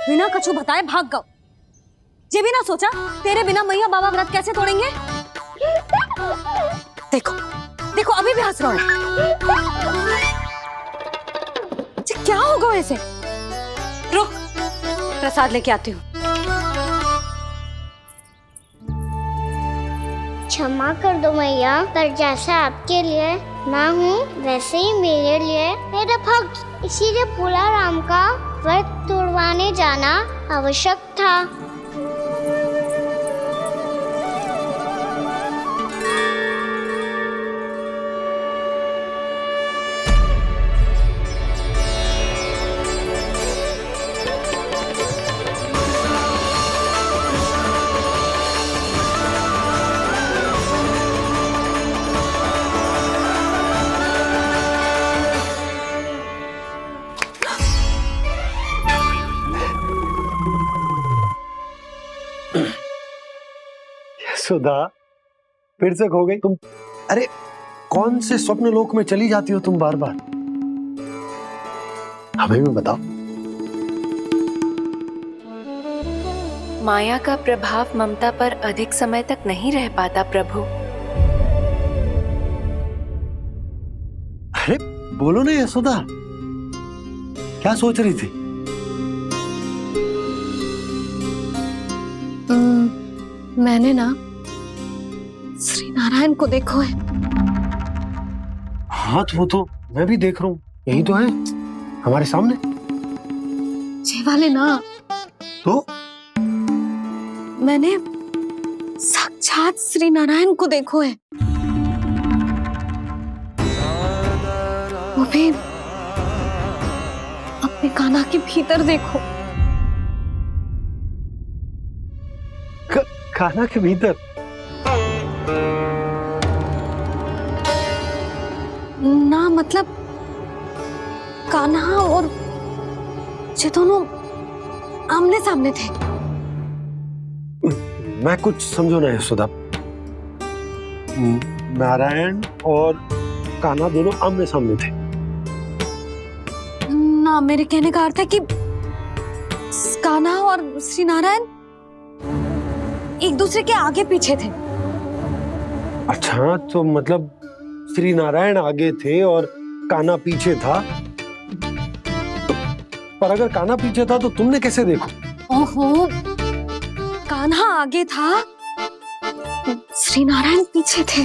बिना कछु बताए भाग गओ। ये भी ना सोचा तेरे बिना मैया बाबा व्रत कैसे तोड़ेंगे। देखो देखो अभी भी हंस रहा हूं। क्या होगा ऐसे? रुक, प्रसाद लेके आती हूँ। क्षमा कर दो मैया, पर जैसा आपके लिए मैं हूँ वैसे ही मेरे लिए मेरा भक्त, इसीलिए भोला राम का व्रत तोड़वाने जाना आवश्यक था। सुधा, फिर से खो गई तुम। अरे कौन से स्वप्न लोक में चली जाती हो तुम बार बार? हमें भी बताओ। माया का प्रभाव ममता पर अधिक समय तक नहीं रह पाता प्रभु। अरे बोलो ना यशोदा, क्या सोच रही थी? मैंने ना श्री नारायण को देखो है। हाँ तो वो तो मैं भी देख रहा हूँ, यही तो है हमारे सामने। ये वाले ना, तो मैंने साक्षात श्री नारायण को देखो है। वो भी अपने कान्हा के भीतर देखो। कान्हा के भीतर? ना मतलब कान्हा और ये दोनों आमने सामने थे। मैं कुछ समझो ना यशोदा। नारायण और कान्हा दोनों आमने सामने थे? ना, मेरे कहने का अर्थ है कि कान्हा और श्री नारायण एक दूसरे के आगे पीछे थे। अच्छा, तो मतलब श्री नारायण आगे थे और कान्हा पीछे था। पर अगर कान्हा पीछे था तो तुमने कैसे देखो? ओहो, कान्हा आगे था, श्री नारायण पीछे थे।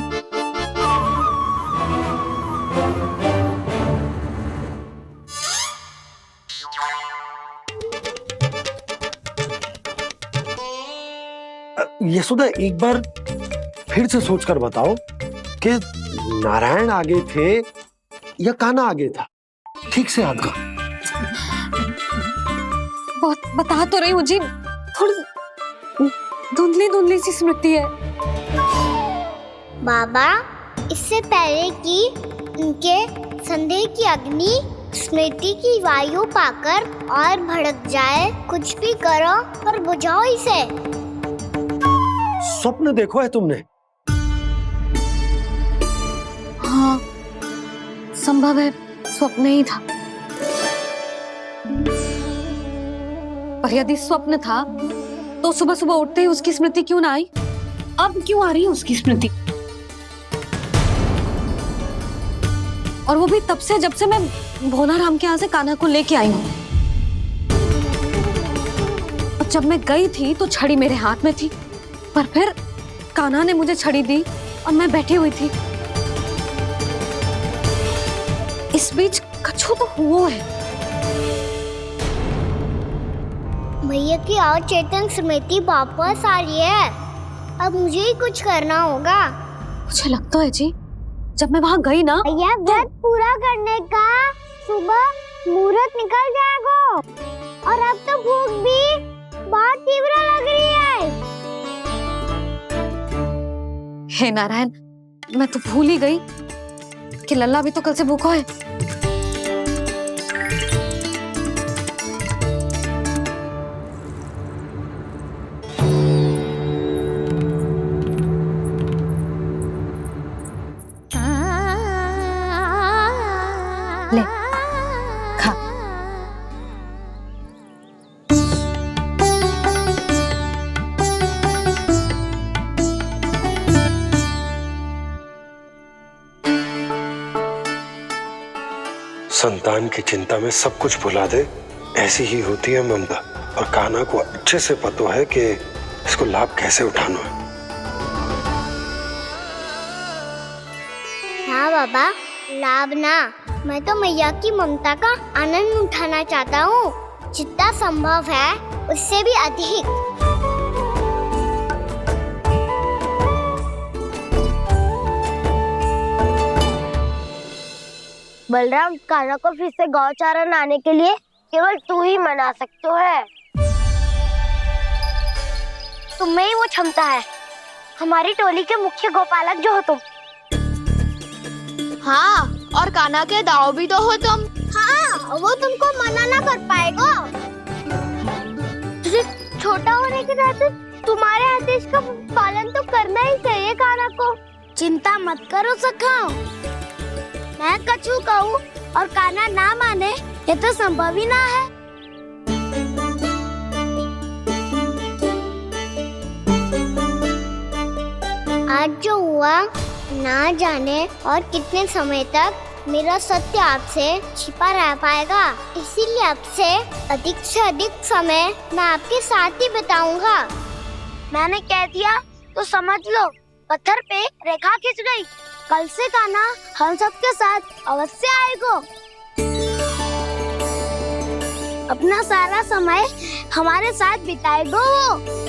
यशोदा, एक बार फिर से सोचकर बताओ कि नारायण आगे थे या कान्हा आगे था? ठीक से याद करो। बहुत बता तो रही हूँ जी, थोड़ी धुंधली धुंधली सी स्मृति है। बाबा, इससे पहले कि उनके संदेह की अग्नि स्मृति की वायु पाकर और भड़क जाए, कुछ भी करो और बुझाओ इसे। स्वप्न देखो है तुमने? हाँ, संभव है स्वप्न ही था। पर यदि स्वप्न था तो सुबह सुबह उठते ही उसकी स्मृति क्यों ना आई? अब क्यों आ रही है उसकी स्मृति? और वो भी तब से जब से मैं भोला राम के यहाँ से कान्हा को लेके आई हूँ। और जब मैं गई थी तो छड़ी मेरे हाथ में थी, पर फिर कान्हा ने मुझे छड़ी दी और मैं बैठी हुई थी। इस बीच कछु तो हुआ है। भैया की अचेतन स्मृति वापस आ रही है। अब मुझे ही कुछ करना होगा। मुझे लगता है जी, जब मैं वहां गई ना, भैया व्रत पूरा करने का सुबह मुहूर्त निकल जाएगा और अब तो भूख भी बहुत तीव्र लग रही है। हे नारायण, मैं तो भूल ही गई कि लल्ला भी तो कल से भूखा है। ले, खा। संतान की चिंता में सब कुछ भुला दे, ऐसी ही होती है ममता। और कान्हा को अच्छे से पता है कि इसको लाभ कैसे उठाना है। हाँ बाबा, लाभ ना, मैं तो मैया की ममता का आनंद उठाना चाहता हूँ, जितना संभव है उससे भी अधिक। बलराम, कान्हा को फिर से गौचारण आने के लिए केवल तू ही मना सकते है। तुम्हें ही वो क्षमता है, हमारी टोली के मुख्य गोपालक जो हो तुम। हाँ, और कान्हा के दाव भी तो हो तुम। हाँ, वो तुमको मना ना कर पाएगा। तुझे छोटा होने के नाते तुम्हारे आदेश का पालन तो करना ही चाहिए कान्हा को। चिंता मत करो सखा, मैं कछु कहूँ और कान्हा ना माने, ये तो संभव ही ना है। आज जो हुआ ना जाने और कितने समय तक मेरा सत्य आपसे छिपा रह पाएगा, इसीलिए आपसे अधिक से अधिक समय मैं आपके साथ ही बिताऊंगा। मैंने कह दिया तो समझ लो, पत्थर पे रेखा खिंच गई। कल से कान्हा हम सबके साथ अवश्य आएगा। अपना सारा समय हमारे साथ बिताएगा वो।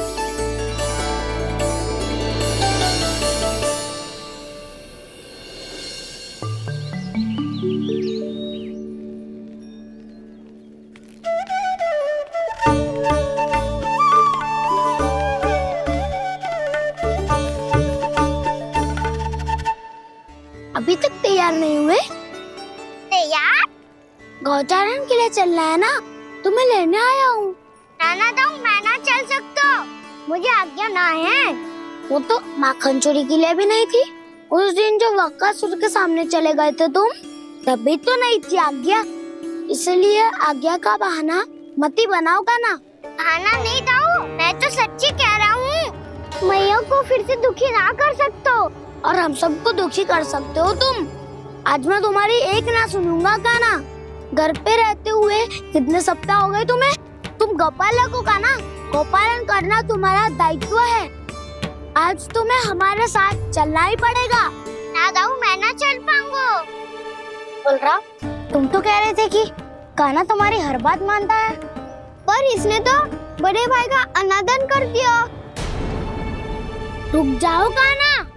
अभी तक तैयार नहीं हुए? तैयार? गौचारण के लिए चलना है ना, तुम्हें लेने आया हूँ। नाना दाऊ, मैं ना चल सकता, मुझे आज्ञा ना है। वो तो माखन चोरी के लिए भी नहीं थी। उस दिन जो वक्कासुर के सामने चले गए थे तुम, तभी तो नहीं थी आज्ञा। इसलिए आज्ञा का बहाना मत ही बनाओ कान्हा। बहाना नहीं दाऊ, मैं तो सच्ची कह रहा हूँ। मैया को फिर से दुखी ना कर सकते हो। और हम सबको दुखी कर सकते हो तुम। आज मैं तुम्हारी एक ना सुनूंगा कान्हा। घर पे रहते हुए कितने सप्ताह हो गए तुम्हें? तुम गोपालक हो कान्हा, गोपालन करना तुम्हारा दायित्व है। आज तुम्हें हमारे साथ चलना ही पड़ेगा। ना दाऊ, मैं ना चल पाऊंगा। बलराम, तुम तो कह रहे थे कि कान्हा तुम्हारी हर बात मानता है, पर इसने तो बड़े भाई का अनादर कर दिया। रुक जाओ कान्हा,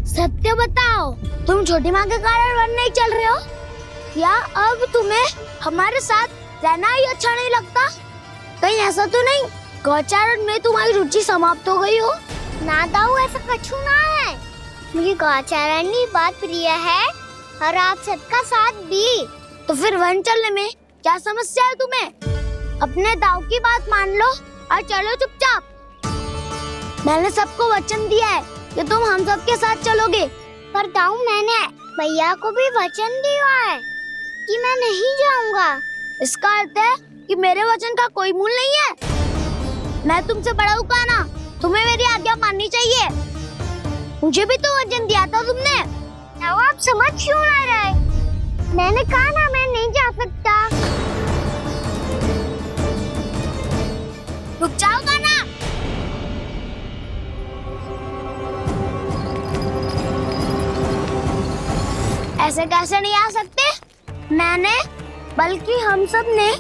सत्य बताओ, तुम छोटी माँ के कारण वन नहीं चल रहे हो या अब तुम्हें हमारे साथ रहना ही अच्छा नहीं लगता? कहीं ऐसा तो नहीं गौचारण में तुम्हारी रुचि समाप्त हो गई हो? ना दाऊ, ऐसा कछु ना है। मुझे गौचारण की बात प्रिय है और आप सबका साथ भी। तो फिर वन चलने में क्या समस्या है तुम्हें? अपने दाऊ की बात मान लो और चलो चुपचाप। मैंने सबको वचन दिया है कि तुम हम सबके साथ चलोगे। पर दाऊ, मैंने भैया को भी वचन दिया है कि मैं नहीं जाऊंगा। इसका अर्थ है कि मेरे वचन का कोई मूल नहीं है। मैं तुमसे बड़ा हूँ कान्हा, तुम्हें मेरी आज्ञा माननी चाहिए। मुझे भी तो वचन दिया था तुमने। दाऊ, आप समझ क्यों ना रहे? मैंने कहा ना, मैं नहीं जा सकता। रुक जाओ कान्हा। ऐसे कैसे नहीं आ सकते? मैंने बल्कि हम सब ने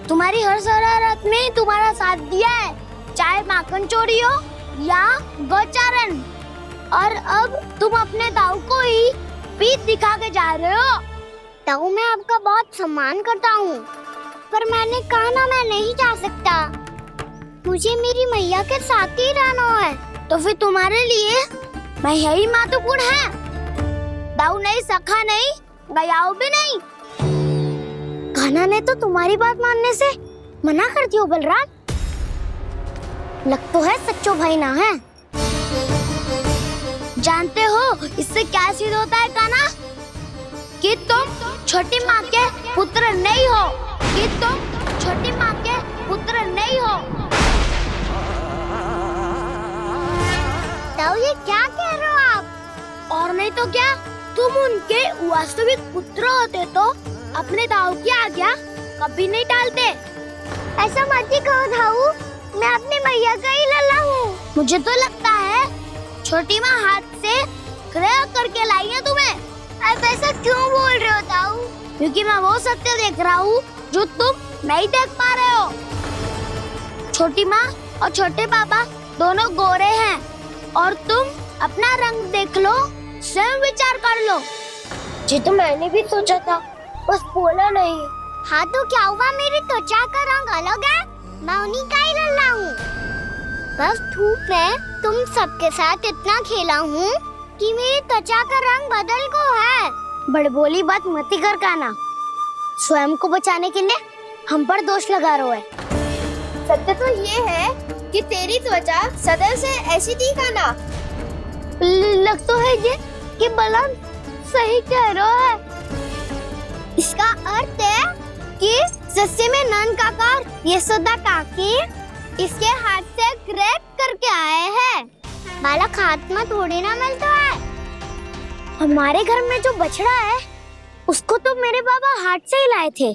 तुम्हारी हर शरारत में तुम्हारा साथ दिया है, चाहे माखन चोरी हो या गौचारण। और अब तुम अपने दाऊ को ही पीठ दिखा के जा रहे हो। दाऊ, मैं आपका बहुत सम्मान करता हूँ, पर मैंने कहा ना, मैं नहीं जा सकता। मुझे मेरी मैया के साथ ही रहना है। तो फिर तुम्हारे लिए मैं यही महत्वपूर्ण है। दाऊ नहीं, सखा नहीं, गयाऊ भी नहीं। कान्हा ने तो तुम्हारी बात मानने से मना कर दिया बलराम। लग तो है सच्चो भाई ना है। जानते हो इससे क्या सिद्ध होता है कान्हा? कि तुम छोटी माँ के पुत्र नहीं हो, कि तुम छोटी माँ के पुत्र नहीं हो। दाऊ, ये क्या कह रहे हो आप? और नहीं तो क्या, तुम उनके वास्तविक पुत्र होते तो अपने दाऊ की आज्ञा कभी नहीं टालते। ऐसा मत ही कहो दाऊ, मैं अपनी मैया का ही लल्ला हूँ। मुझे तो लगता है छोटी माँ हाथ से ग्रह करके लाई है तुम्हें। आप ऐसा क्यों बोल रहे हो दाऊ? क्योंकि मैं वो सत्य देख रहा हूँ जो तुम नहीं देख पा रहे हो। छोटी माँ और छोटे पापा दोनों गोरे हैं और तुम अपना रंग देख लो, स्वयं विचार कर लो। जी तो मैंने भी सोचा था, बस बोला नहीं। हाँ तो क्या हुआ, मेरी त्वचा का रंग अलग है, मैं उन्हीं का ही लल्ला हूँ। बस धूप में तुम सबके साथ इतना खेला हूँ कि मेरी त्वचा का रंग बदल को है। बड़बोली बात मत ही कर काना, स्वयं को बचाने के लिए हम पर दोष लगा रहे है। सत्य तो ये है कि तेरी त्वचा सदैव से ऐसी थी काना। लग तो है ये कि बलन सही कह रहा है। इसका अर्थ है कि सस्ते में नन काकार यशोदा काकी इसके हाथ से ग्रेट करके आए हैं। बालक हाथ में थोड़ी ना मिलता है। हमारे घर में जो बछड़ा है उसको तो मेरे बाबा हाथ से ही लाए थे,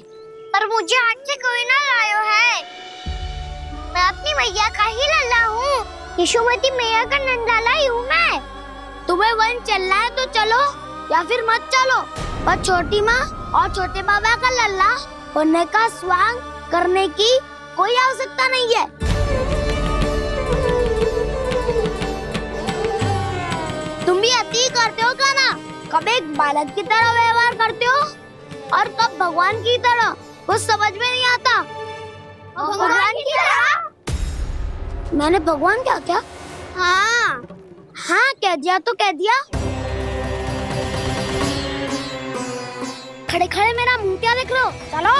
पर मुझे हाथ से कोई ना लायो है। मैं अपनी मैया का ही लल्ला हूँ, यशोमती मैया का नंदलाला ही हूँ मैं। तुम्हें वन चलना है तो चलो या फिर मत चलो, पर छोटी माँ और छोटे बाबा का लल्ला होने का स्वांग करने की कोई आवश्यकता नहीं है। तुम भी अति करते हो क्या ना? कब एक बालक की तरह व्यवहार करते हो और कब भगवान की तरह, कुछ समझ में नहीं आता। भगवान की तरह? मैंने भगवान क्या क्या? हाँ हाँ कह दिया तो कह दिया। खड़े खड़े मेरा मुंह क्या देख रहे हो? चलो।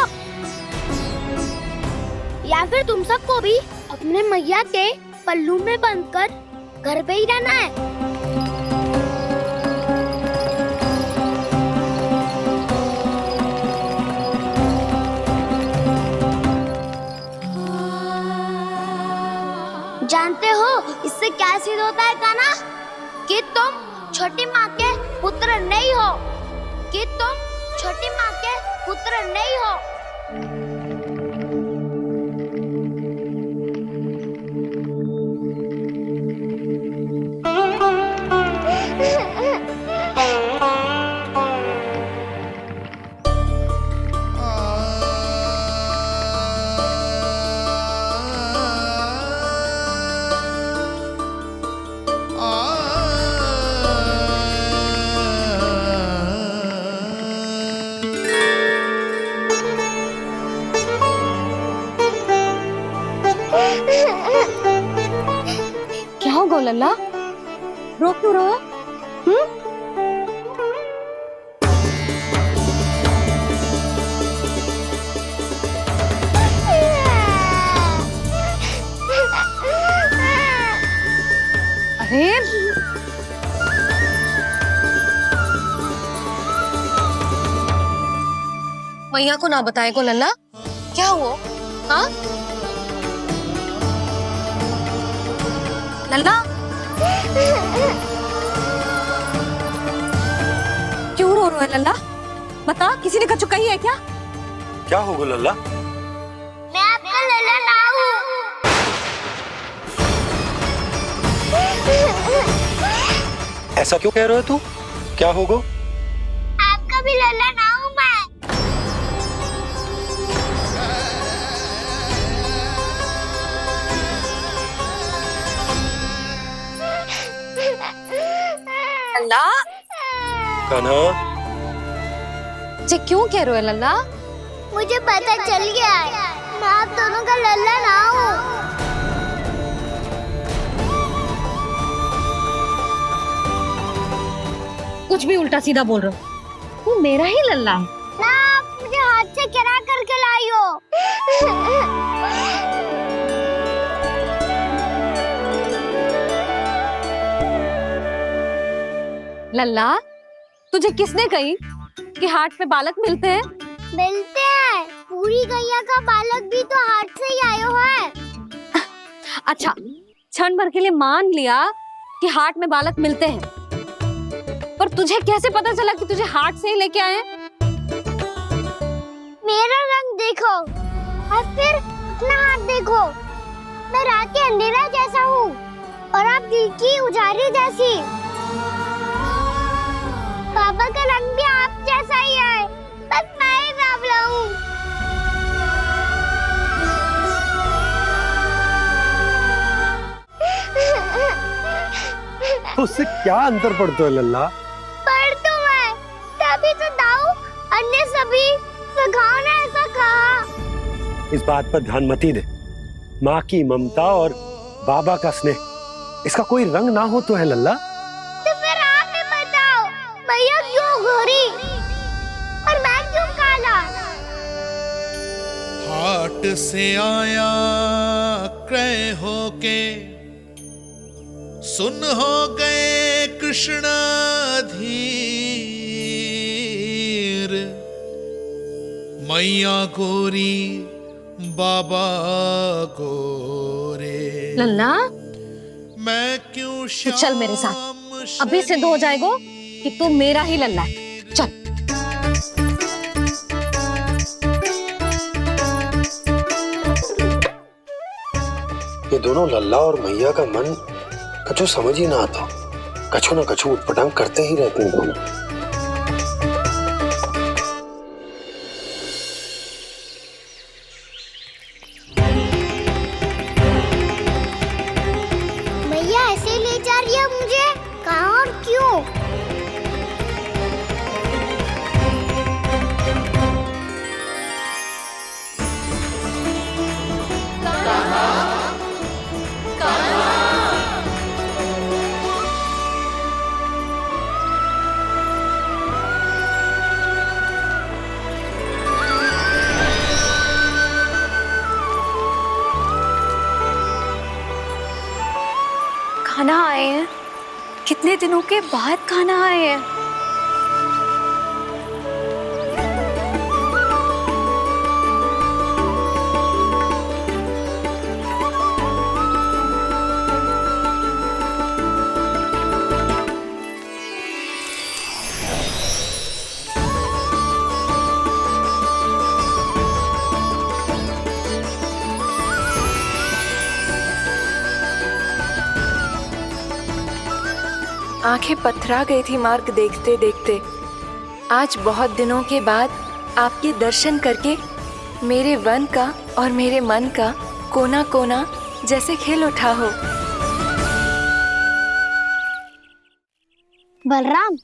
या फिर तुम सबको भी अपने मैया के पल्लू में बंधकर घर पे ही रहना है। जानते हो इससे क्या सिद्ध होता है काना? कि तुम छोटी माँ के पुत्र नहीं हो, कि तुम छोटी माँ के पुत्र नहीं हो। क्या होगा लल्ला? रो क्यों रहा? अरे मैया को ना बताए को लल्ला, क्या हुआ? हाँ लल्ला, क्यों रो रहा है लल्ला? बता, किसी ने कछु कही है क्या? क्या होगा लल्ला? मैं आपका लल्ला ना हूँ। ऐसा क्यों कह रहे हो तू? क्या होगा? आपका भी लल्ला ना हूँ मैं। लल्ला, कान्हा, ये क्यों कह रहे हो लल्ला? मुझे पता चल गया है, मैं आप दोनों का लल्ला ना हूँ। कुछ भी उल्टा सीधा बोल रहे हो। तू मेरा ही लल्ला है। ना आप मुझे हाथ से गिरा करके लाई हो। लल्ला, तुझे किसने कही कि हाट में बालक मिलते हैं? मिलते हैं, पूरी गैया का बालक भी तो हाट से ही आयो है। अच्छा, क्षण भर के लिए मान लिया कि हाट में बालक मिलते हैं, पर तुझे कैसे पता चला कि तुझे हाट से ही लेके आए? मेरा रंग देखो और फिर अपना हाथ देखो। मैं रात के अंधेरा जैसा हूँ और आप दिल की उजाली जैसी। पापा का रंग भी आप जैसा ही है, बस मैं ही बावला हूँ। उससे क्या अंतर पड़ता है लल्ला? पर तो मैं तभी तो दाऊ अन्य सभी सखाओ ने ऐसा कहा। इस बात पर ध्यान मत ही दे। माँ की ममता और बाबा का स्नेह, इसका कोई रंग ना हो तो है लल्ला। तो फिर आप ही बताओ, मैया क्यों गोरी और मैं क्यों काला? हाट से आया क्रय होके, सुन हो गए कृष्ण धीर। मैया गोरी बाबा गोरे, लल्ला मैं क्यों तो चल मेरे साथ, अभी सिद्ध हो जाएगा कि तू मेरा ही लल्ला है। चल। ये दोनों लल्ला और मैया का मन कछु समझ ही ना आता। कछु ना कछु उटपटांग करते ही रहते हैं दोनों। मैया ऐसे ले जा रही है मुझे, कहाँ और क्यों? खाना आए हैं, कितने दिनों के बाद खाना आए हैं। आंखें पथरा गई थी मार्ग देखते देखते। आज बहुत दिनों के बाद आपके दर्शन करके मेरे वन का और मेरे मन का कोना कोना जैसे खिल उठा हो। बलराम,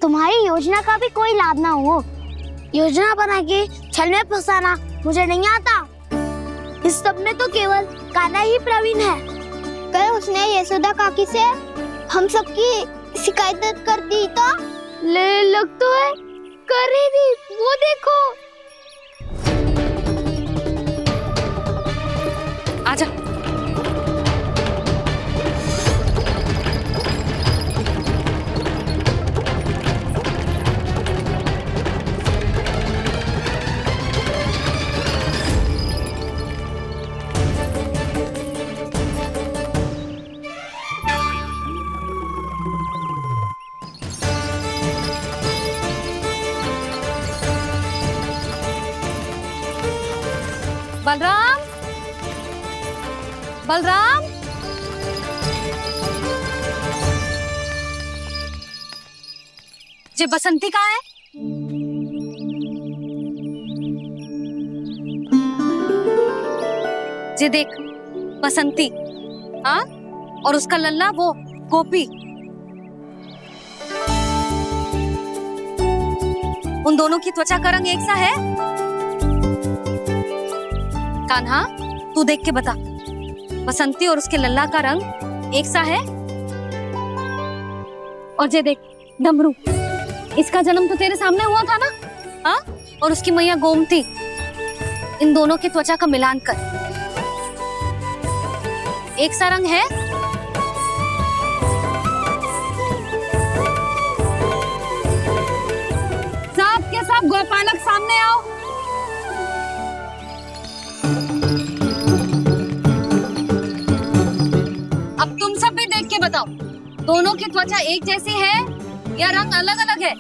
तुम्हारी योजना का भी कोई लाभ ना हो। योजना बना के छल में फंसाना मुझे नहीं आता। इस सब में तो केवल कान्हा ही प्रवीण है। कल उसने यशोदा काकी से हम सबकी शिकायत कर दी तो लग तो है कर रही थी, वो देखो। आजा। बलराम, बलराम, जे बसंती कहाँ है? जे देख, बसंती, हाँ, और उसका लल्ला वो गोपी। उन दोनों की त्वचा का रंग एक सा है? कान्हा, तू देख के बता, बसंती और उसके लल्ला का रंग एक सा है? और जे देख, डमरू, इसका जन्म तो तेरे सामने हुआ था ना? हाँ? और उसकी मैया गोमती, इन दोनों की त्वचा का मिलान कर एक सा रंग है? सब के सब गोपालक सामने आओ। अब तुम सब भी देख के बताओ, दोनों की त्वचा एक जैसी है या रंग अलग अलग है?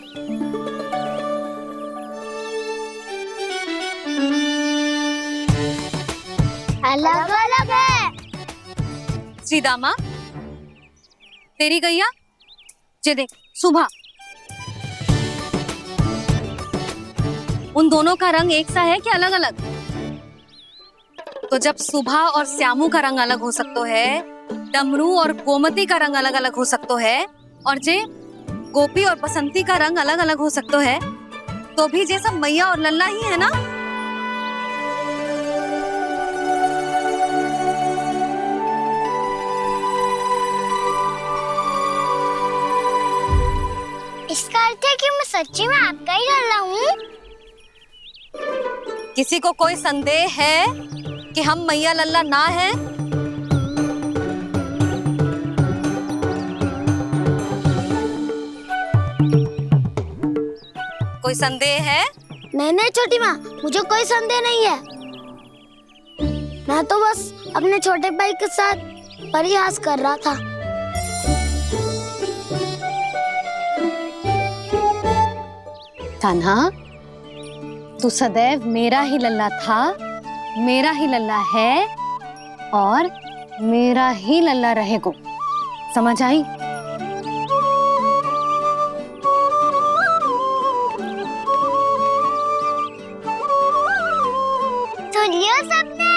अलग अलग है। श्रीदामा, तेरी गैया जे देख सुबह, उन दोनों का रंग एक सा है कि अलग अलग? तो जब सुबह और श्यामू का रंग अलग हो सकता है, डमरू और गोमती का रंग अलग अलग हो सकता है, और जे गोपी और बसंती का रंग अलग अलग हो सकता है, तो भी जे सब मैया और लल्ला ही है ना? इसका अर्थ है कि मैं सच्ची में आपका ही लल्ला हूँ। किसी को कोई संदेह है कि हम मैया लल्ला ना हैं? कोई संदेह है? नहीं छोटी माँ, मुझे कोई संदेह नहीं है। मैं तो बस अपने छोटे भाई के साथ परिहास कर रहा था। कान्हा, तू सदैव मेरा ही लल्ला था, मेरा ही लल्ला है और मेरा ही लल्ला रहेगा। समझ आई? सुन लियो सबने,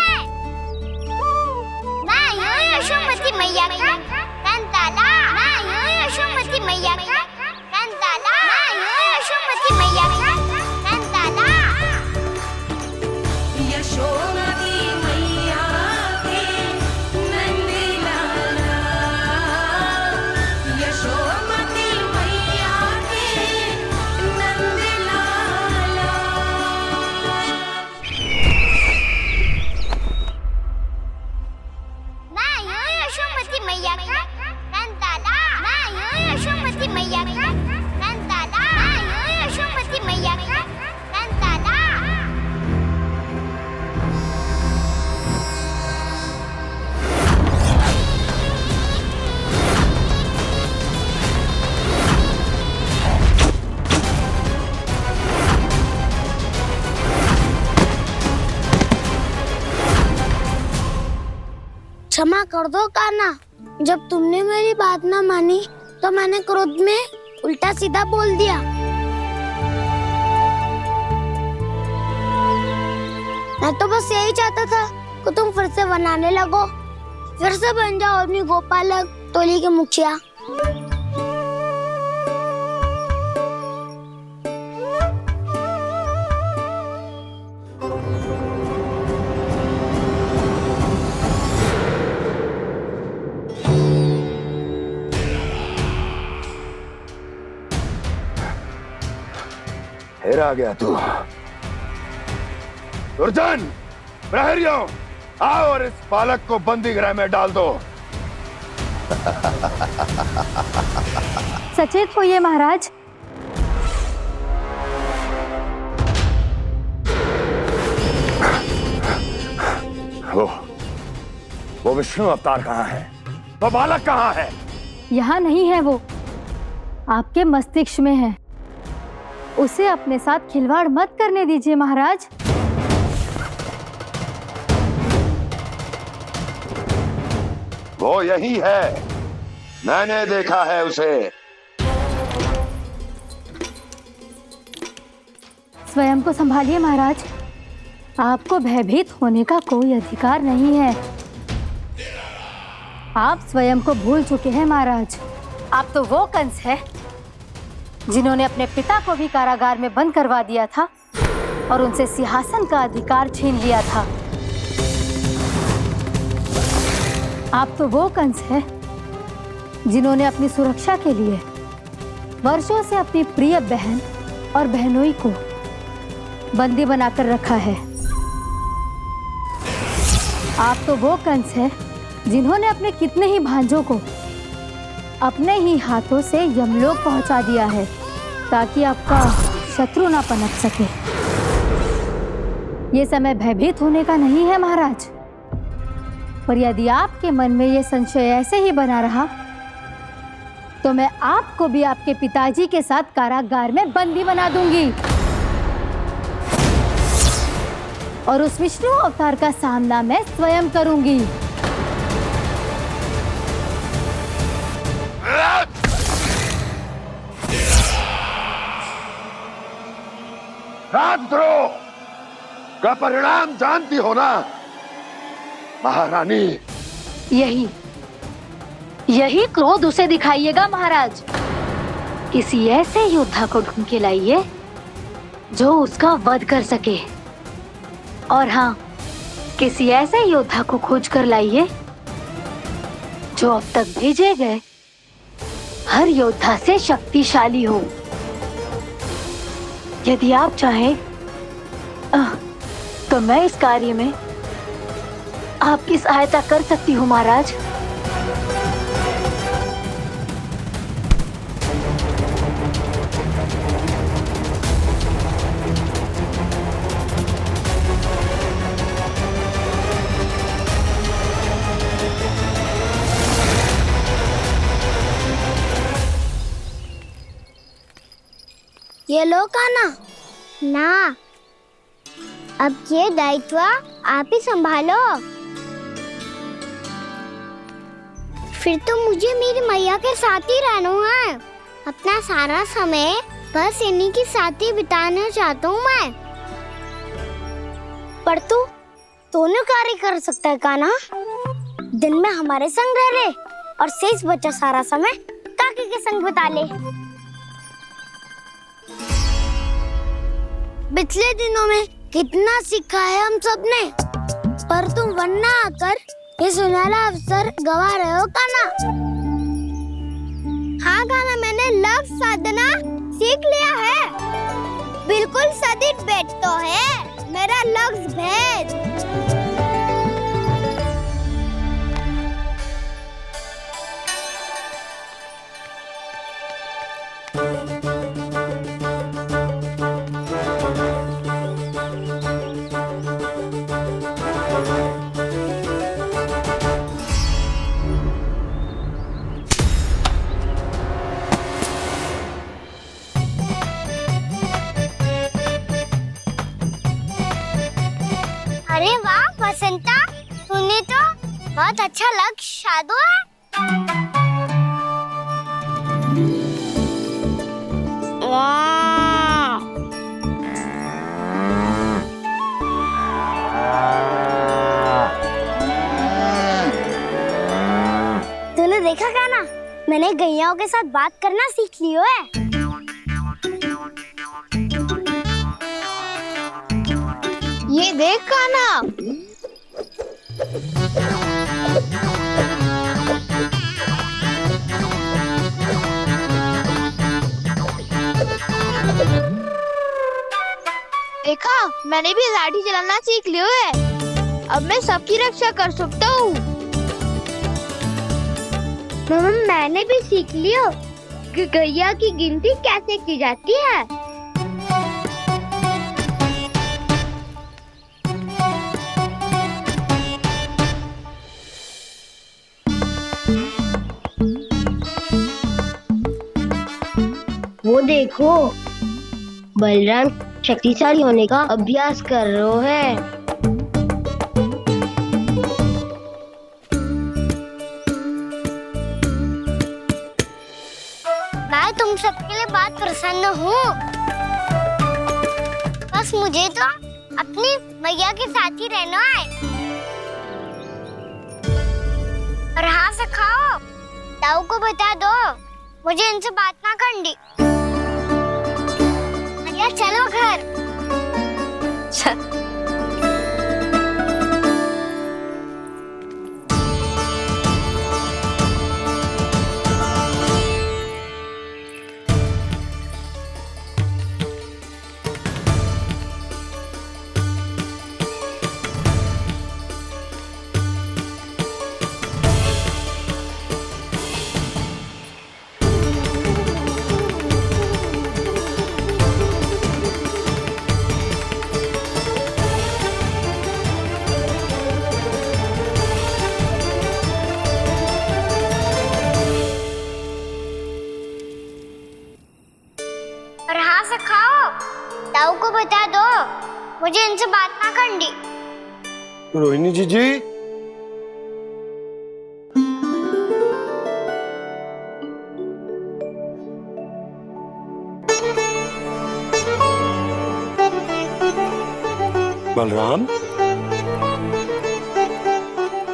मैं हूँ यशोमती मैया का कंताला। मैं हूँ यशोमती मैया का कंताला। मैं हूँ यशोमती मैया का कंताला। यशोमती मैया के नंदी लाला, यशोमती मैया के नंदी लाला। मैं हूँ यशोमती मैया का कंताला। मैं हूँ यशोमती मैया का कंताला। मैं हूँ यशोमती मैया का कंताला। क्षमा कर दो कान्हा, जब तुमने मेरी बात ना मानी तो मैंने क्रोध में उल्टा सीधा बोल दिया। मैं तो बस यही चाहता था कि तुम फिर से बनाने लगो, फिर से बन जाओ अपनी गोपालक टोली के मुखिया। फिर आ गया तू। दुर्जन, प्रहरियों, आओ और इस बालक को बंदी गृह में डाल दो। सचेत होइए महाराज। वो विष्णु अवतार कहाँ है? वो बालक कहाँ है? यहाँ नहीं है, वो आपके मस्तिष्क में है। उसे अपने साथ खिलवाड़ मत करने दीजिए महाराज। वो यही है, मैंने देखा है उसे। स्वयं को संभालिए महाराज, आपको भयभीत होने का कोई अधिकार नहीं है। आप स्वयं को भूल चुके हैं महाराज। आप तो वो कंस है जिन्होंने अपने पिता को भी कारागार में बंद करवा दिया था और उनसे सिंहासन का अधिकार छीन लिया था। आप तो वो कंस है जिन्होंने अपनी सुरक्षा के लिए वर्षों से अपनी प्रिय बहन और बहनोई को बंदी बनाकर रखा है। आप तो वो कंस है जिन्होंने अपने कितने ही भांजों को अपने ही हाथों से यमलोक पहुंचा दिया है ताकि आपका शत्रु ना पनप सके। ये समय भयभीत होने का नहीं है महाराज, पर यदि आपके मन में ये संशय ऐसे ही बना रहा तो मैं आपको भी आपके पिताजी के साथ कारागार में बंदी बना दूंगी और उस विष्णु अवतार का सामना मैं स्वयं करूंगी। राजद्रोह का परिणाम जानती हो ना महारानी? यही क्रोध उसे दिखाइएगा महाराज। किसी ऐसे योद्धा को ढूंढ के लाइए जो उसका वध कर सके। और हाँ, किसी ऐसे योद्धा को खोज कर लाइए जो अब तक भेजे गए हर योद्धा से शक्तिशाली हो। यदि आप चाहें तो मैं इस कार्य में आपकी सहायता कर सकती हूँ महाराज। ये लो कान्हा। ना, अब ये दायित्व आप ही संभालो। फिर तो मुझे मेरी मैया के साथ ही रहना है। अपना सारा समय बस इन्हीं के साथ ही बिताना चाहता हूँ मैं। पर तू दोनों कार्य कर सकता है कान्हा। दिन में हमारे संग रह ले और शेष बचा सारा समय काकी के संग बिता ले। पिछले दिनों में कितना सीखा है हम सब ने, पर तुम वरना आकर ये सुनहरा अवसर गवा रहे हो कान्हा। हाँ कान्हा, मैंने लक्ष्य साधना सीख लिया है। बिल्कुल सदित भेद तो है मेरा लक्ष्य भेद। अरे वाह बसंता, तूने तो बहुत अच्छा लक्ष्य साधा है। वाह! तूने देखा कान्हा, मैंने गैयाओं के साथ बात करना सीख लियो है। ये देख कान्हा, देखा, मैंने भी लाठी चलाना सीख लियो है। अब मैं सबकी रक्षा कर सकता हूँ। मैंने भी सीख लियो कि गैया की गिनती कैसे की जाती है। वो देखो, बलराम शक्तिशाली होने का अभ्यास कर रहे हैं। मैं तुम सबके लिए बहुत प्रसन्न हूँ। बस मुझे तो अपनी मैया के साथ ही रहना है। और हाँ सखाओ, ताऊ को बता दो मुझे इनसे बात ना करनी। मैया चलो घर। मुझे इनसे बात ना करनी। रोहिणी जी बलराम,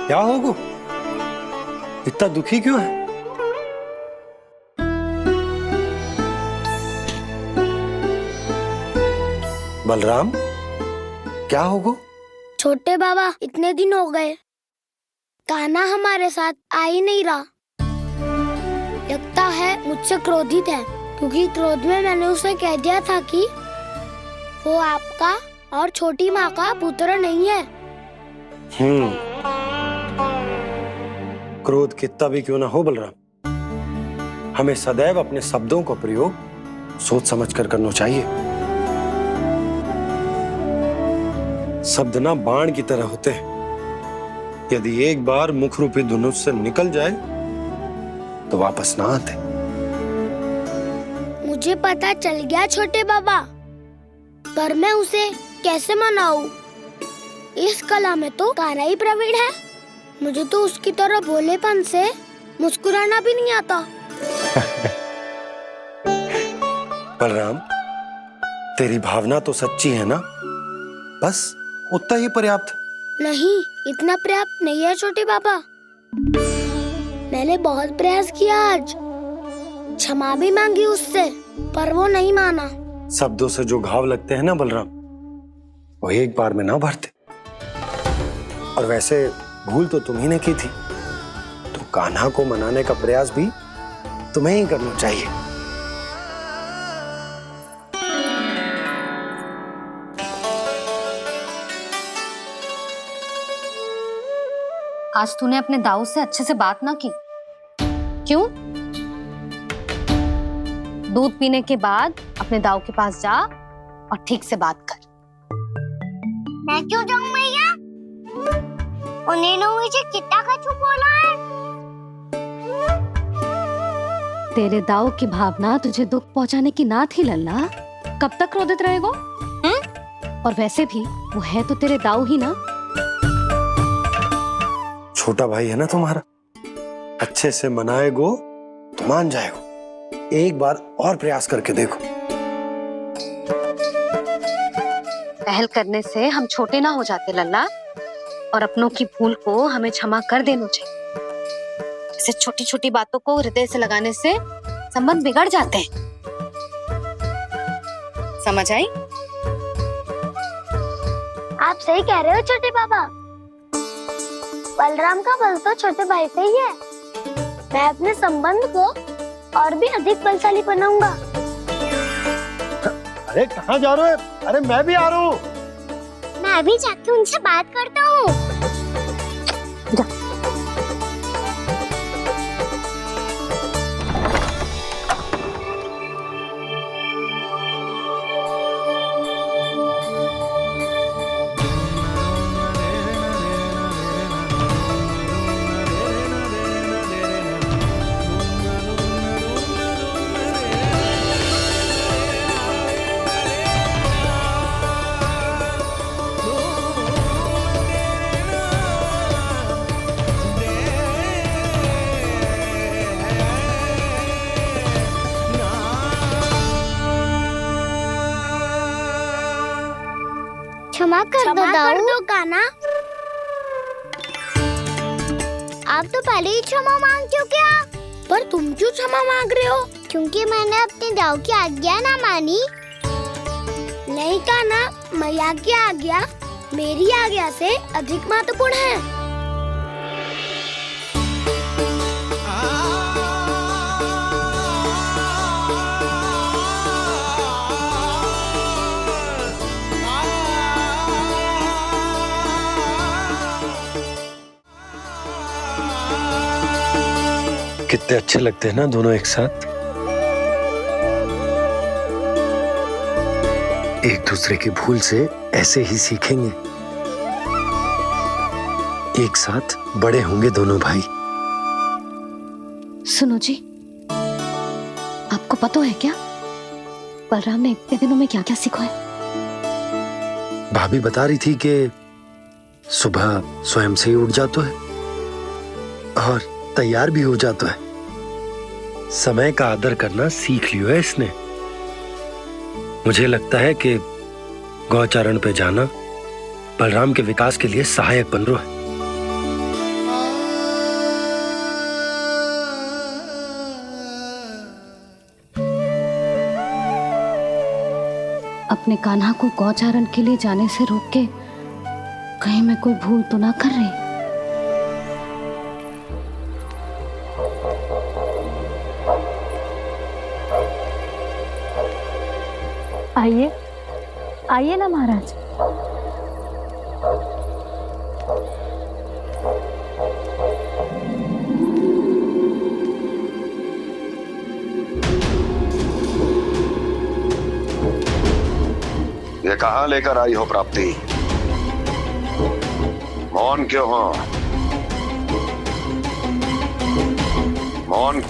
क्या होगा? इतना दुखी क्यों है? बलराम, क्या होगा? छोटे बाबा, इतने दिन हो गए कान्हा हमारे साथ आ ही नहीं रहा। लगता है मुझसे क्रोधित है, क्योंकि क्रोध में मैंने उसे कह दिया था कि वो आपका और छोटी माँ का पुत्र नहीं है। क्रोध कितना भी क्यों ना हो बलराम, हमें सदैव अपने शब्दों का प्रयोग सोच समझकर करना चाहिए। शब्द ना बाण की तरह होते हैं, यदि एक बार मुख रूपी धनुष से निकल जाए तो वापस ना आते। मुझे पता चल गया छोटे बाबा, पर मैं उसे कैसे मनाऊं? इस कला में तो कान्हा ही प्रवीण है। मुझे तो उसकी तरह भोलेपन से मुस्कुराना भी नहीं आता। बलराम, तेरी भावना तो सच्ची है ना, बस उतना ही पर्याप्त। नहीं, इतना पर्याप्त नहीं है छोटे बाबा। मैंने बहुत प्रयास किया आज, क्षमा भी मांगी उससे, पर वो नहीं माना। शब्दों से जो घाव लगते हैं ना बलराम, वो एक बार में ना भरते। और वैसे भूल तो तुम्ही ने की थी, तो कान्हा को मनाने का प्रयास भी तुम्हें ही करना चाहिए। आज तूने अपने दाऊ से अच्छे से बात ना की, क्यों? दूध पीने के बाद अपने दाऊ के पास जा और ठीक से बात कर। मैं क्यों जाऊं मैया? उन्हें मुझे कितना कछु बोला है। तेरे दाऊ की भावना तुझे दुख पहुंचाने की ना थी लल्ला, कब तक क्रोधित रहेगो? और वैसे भी वो है तो तेरे दाऊ ही ना। छोटा भाई है ना तुम्हारा, अच्छे से मनाएगो तो मान जाएगो। एक बार और प्रयास करके देखो। पहल करने से हम छोटे ना हो जाते लल्ला, और अपनों की भूल को हमें क्षमा कर देना चाहिए। ऐसे छोटी छोटी बातों को हृदय से लगाने से संबंध बिगड़ जाते हैं। समझ आई? आप सही कह रहे हो छोटे बाबा। बलराम का बल तो छोटे भाई से ही है। मैं अपने संबंध को और भी अधिक बलशाली बनाऊंगा। अरे कहाँ जा रहे हो? अरे मैं भी आ रहा हूँ। मैं भी जाके उनसे बात करता हूँ। क्षमा कर दो कान्हा। आप तो पहले ही क्षमा मांगते हो क्या? पर तुम क्यों क्षमा मांग रहे हो? क्योंकि मैंने अपने दाऊ की आज्ञा ना मानी। नहीं कान्हा, मैया की आज्ञा मेरी आज्ञा से अधिक महत्वपूर्ण है। कितने अच्छे लगते हैं ना दोनों एक साथ। एक दूसरे की भूल से ऐसे ही सीखेंगे। एक साथ बड़े होंगे दोनों भाई। सुनो जी, आपको पता है क्या बलराम ने इतने दिनों में क्या क्या सीखा है? भाभी बता रही थी कि सुबह स्वयं से ही उठ जाता है और तैयार भी हो जाता है। समय का आदर करना सीख लियो है इसने। मुझे लगता है कि गौचारण पे जाना बलराम के विकास के लिए सहायक बन रहा है। अपने कान्हा को गौचारण के लिए जाने से रोक के कहीं मैं कोई भूल तो ना कर रही। आइए आइए ना महाराज। ये कहाँ लेकर आई हो प्राप्ति? मौन क्यों हो? मौन।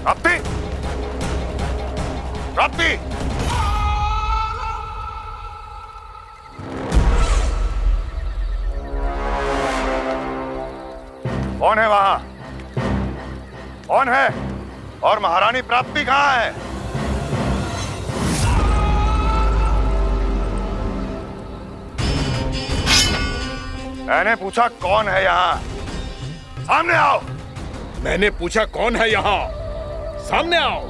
प्राप्ति, प्राप्ति, कौन है वहां? कौन है? और महारानी प्राप्ति कहाँ है? मैंने पूछा कौन है यहाँ? सामने आओ। मैंने पूछा कौन है यहाँ? सामने आओ।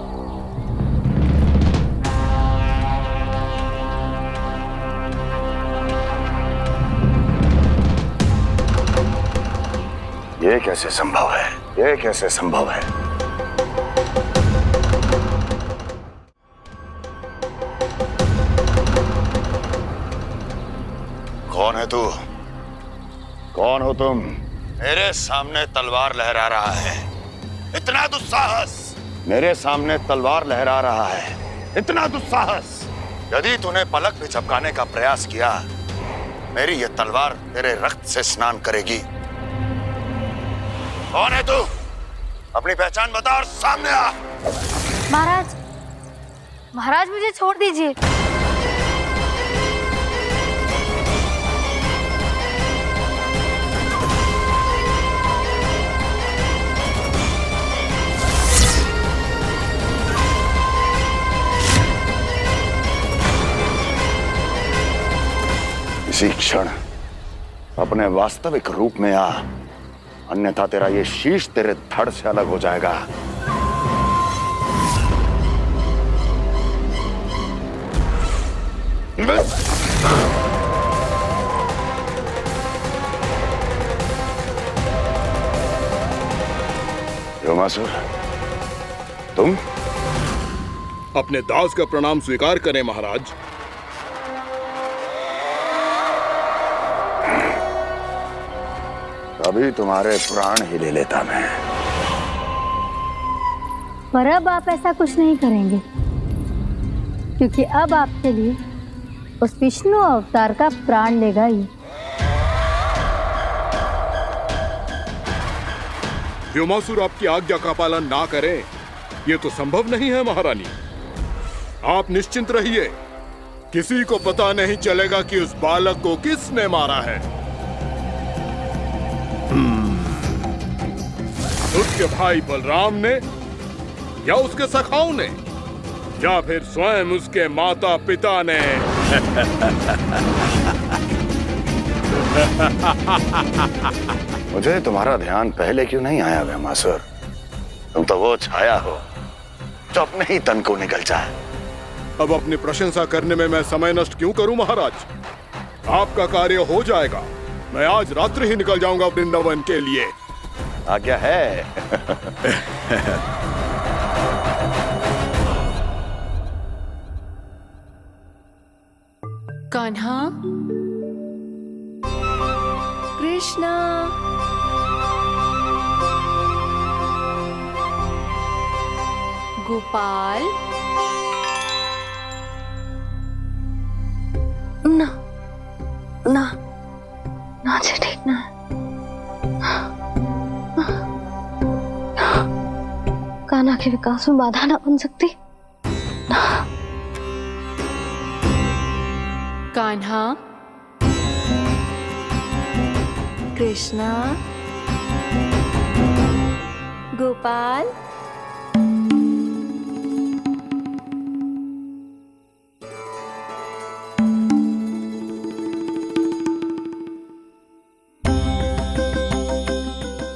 ये कैसे संभव है? ये कैसे संभव है? कौन है तू? कौन हो तुम? मेरे सामने तलवार लहरा रहा है। इतना दुस्साहस! मेरे सामने तलवार लहरा रहा है। इतना दुस्साहस! यदि तूने पलक भी झपकाने का प्रयास किया, मेरी ये तलवार तेरे रक्त से स्नान करेगी। कौन है तू? अपनी पहचान बता और सामने आ। महाराज, महाराज मुझे छोड़ दीजिए। इसी क्षण अपने वास्तविक रूप में आ, अन्यथा तेरा ये शीश तेरे धड़ से अलग हो जाएगा। योमासुर, तुम? अपने दास का प्रणाम स्वीकार करें महाराज। अभी तुम्हारे प्राण ही ले लेता मैं। पर अब आप ऐसा कुछ नहीं करेंगे, क्योंकि अब आपके लिए उस विष्णु अवतार का प्राण लेगा ही। व्योमासुर आपकी आज्ञा का पालन ना करे, ये तो संभव नहीं है महारानी। आप निश्चिंत रहिए, किसी को पता नहीं चलेगा कि उस बालक को किसने मारा है। उसके भाई बलराम ने, या उसके सखाओं ने, या फिर स्वयं उसके माता पिता ने। मुझे तुम्हारा ध्यान पहले क्यों नहीं आया व्योमासुर? तुम तो वो छाया हो जो अपने ही तन को निकल जाए। अब अपनी प्रशंसा करने में मैं समय नष्ट क्यों करूं महाराज? आपका कार्य हो जाएगा। मैं आज रात्रि ही निकल जाऊंगा वृंदावन के लिए। आज्ञा है। कान्हा, कृष्णा, गोपाल, ना ना ना से ठीक ना। कान्हा के विकास में बाधा ना बन सकती। कान्हा, कृष्णा, गोपाल,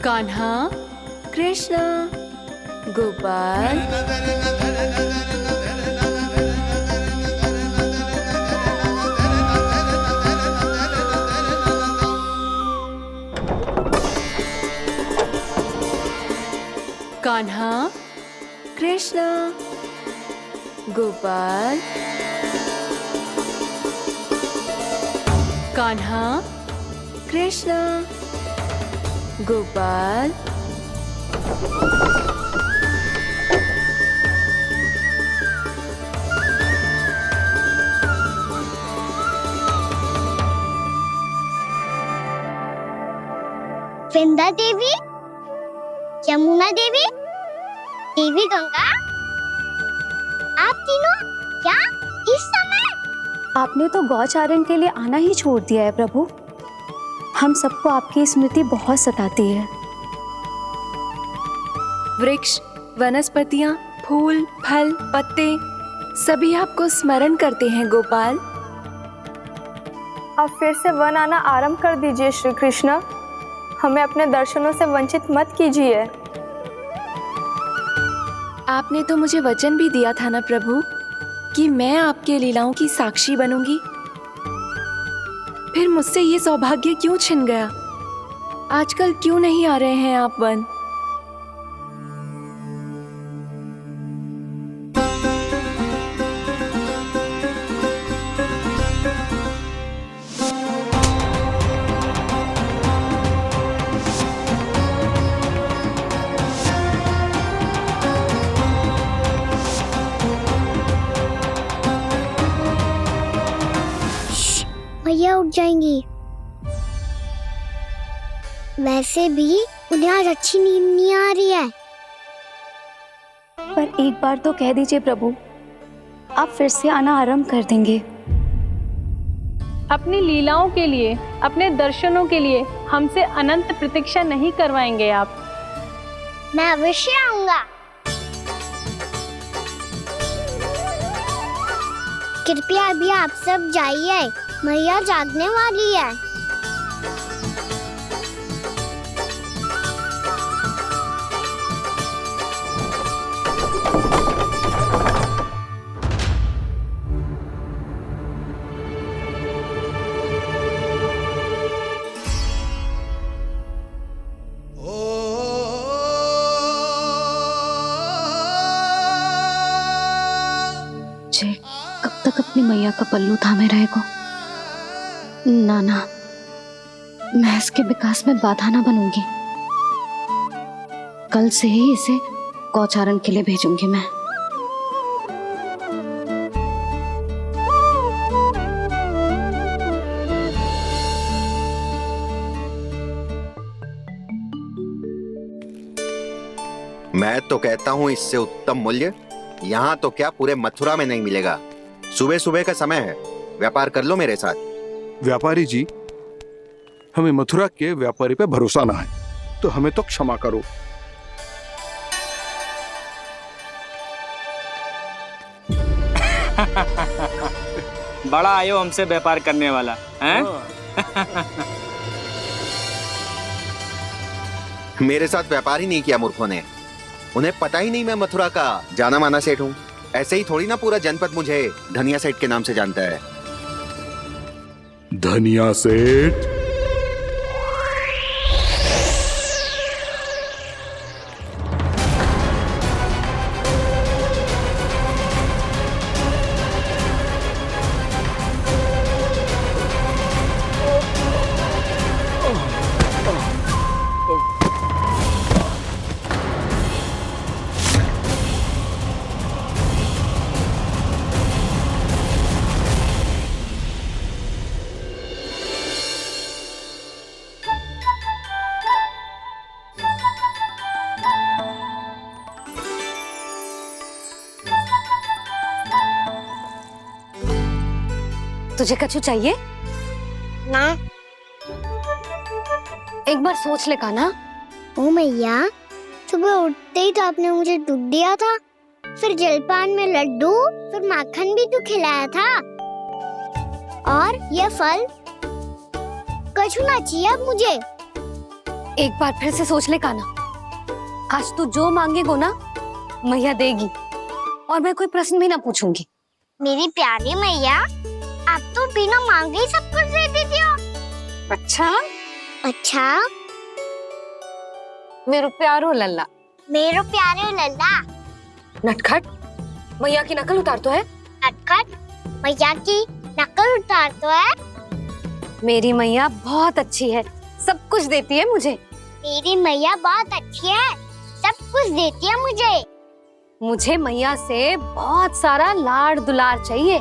कान्हा, कृष्णा, गोपाल, कान्हा, कृष्णा, गोपाल, कान्हा, कृष्णा, गोपाल, वृंदा देवी, यमुना देवी, देवी गंगा, आप तीनों क्या इस समय? आपने तो गौचारण के लिए आना ही छोड़ दिया है प्रभु। हम सबको आपकी स्मृति बहुत सताती है। वृक्ष, वनस्पतियां, फूल, फल, पत्ते सभी आपको स्मरण करते हैं गोपाल। अब फिर से वन आना आरंभ कर दीजिए श्री कृष्ण। हमें अपने दर्शनों से वंचित मत कीजिए। आपने तो मुझे वचन भी दिया था ना प्रभु कि मैं आपके लीलाओं की साक्षी बनूंगी। फिर मुझसे ये सौभाग्य क्यों छिन गया? आजकल क्यों नहीं आ रहे हैं आप वन? भैया उठ जाएंगी। वैसे भी उन्हें आज अच्छी नींद नहीं आ रही है। पर एक बार तो कह दीजिए प्रभु, आप फिर से आना आरंभ कर देंगे। अपनी लीलाओं के लिए, अपने दर्शनों के लिए हमसे अनंत प्रतीक्षा नहीं करवाएंगे आप। मैं अवश्य आऊंगा। कृपया अभी आप सब जाइए, मैया जागने वाली है। जे कब तक अपनी मैया का पल्लू थामे रहेगा? ना ना, मैं इसके विकास में बाधा ना बनूंगी। कल से ही इसे गौचारण के लिए भेजूंगी मैं। मैं तो कहता हूँ इससे उत्तम मूल्य यहाँ तो क्या पूरे मथुरा में नहीं मिलेगा। सुबह सुबह का समय है, व्यापार कर लो मेरे साथ। व्यापारी जी, हमें मथुरा के व्यापारी पे भरोसा ना है, तो हमें तो क्षमा करो। बड़ा आयो हमसे व्यापार करने वाला हैं? मेरे साथ व्यापार ही नहीं किया मूर्खों ने। उन्हें पता ही नहीं मैं मथुरा का जाना माना सेठ हूँ। ऐसे ही थोड़ी ना पूरा जनपद मुझे धनिया सेठ के नाम से जानता है। धनिया सेठ? तुझे कछु चाहिए? ना। एक बार सोच ले कान्हा। ओ मैया, सुबह उठते ही तो आपने मुझे दूध दिया था, फिर जलपान में लड्डू, फिर माखन भी तो खिलाया था। और ये फल कछु ना चाहिए अब मुझे। एक बार फिर से सोच ले कान्हा। आज तू जो मांगेगो ना, मैया देगी, और मैं कोई प्रश्न भी ना पूछूंगी। मेरी प्यारी मैया, आप तो बिना मांगे ही सब कुछ दे देती हो। अच्छा? अच्छा? मेरो प्यारो लल्ला। मेरो प्यारे लल्ला। नटखट, मैया की नकल उतार तो है। नटखट, मैया की नकल उतार तो है। मेरी मैया बहुत अच्छी है, सब कुछ देती है मुझे। मेरी मैया बहुत अच्छी है, सब कुछ देती है मुझे। मुझे मैया से बहुत सारा लाड़ दुलार चाहिए।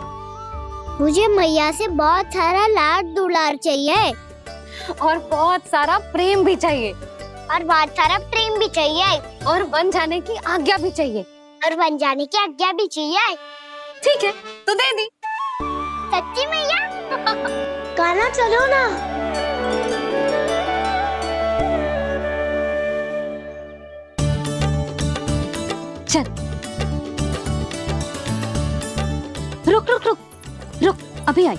मुझे मैया से बहुत सारा लाड़ दुलार चाहिए। और बहुत सारा प्रेम भी चाहिए। और बहुत सारा प्रेम भी चाहिए। और बन जाने की आज्ञा भी चाहिए। और बन जाने की आज्ञा भी चाहिए। ठीक है, तो दे दी। सच्ची मैया? कान्हा चलो ना। चल। रुक रुक रुक रुक, अभी आई।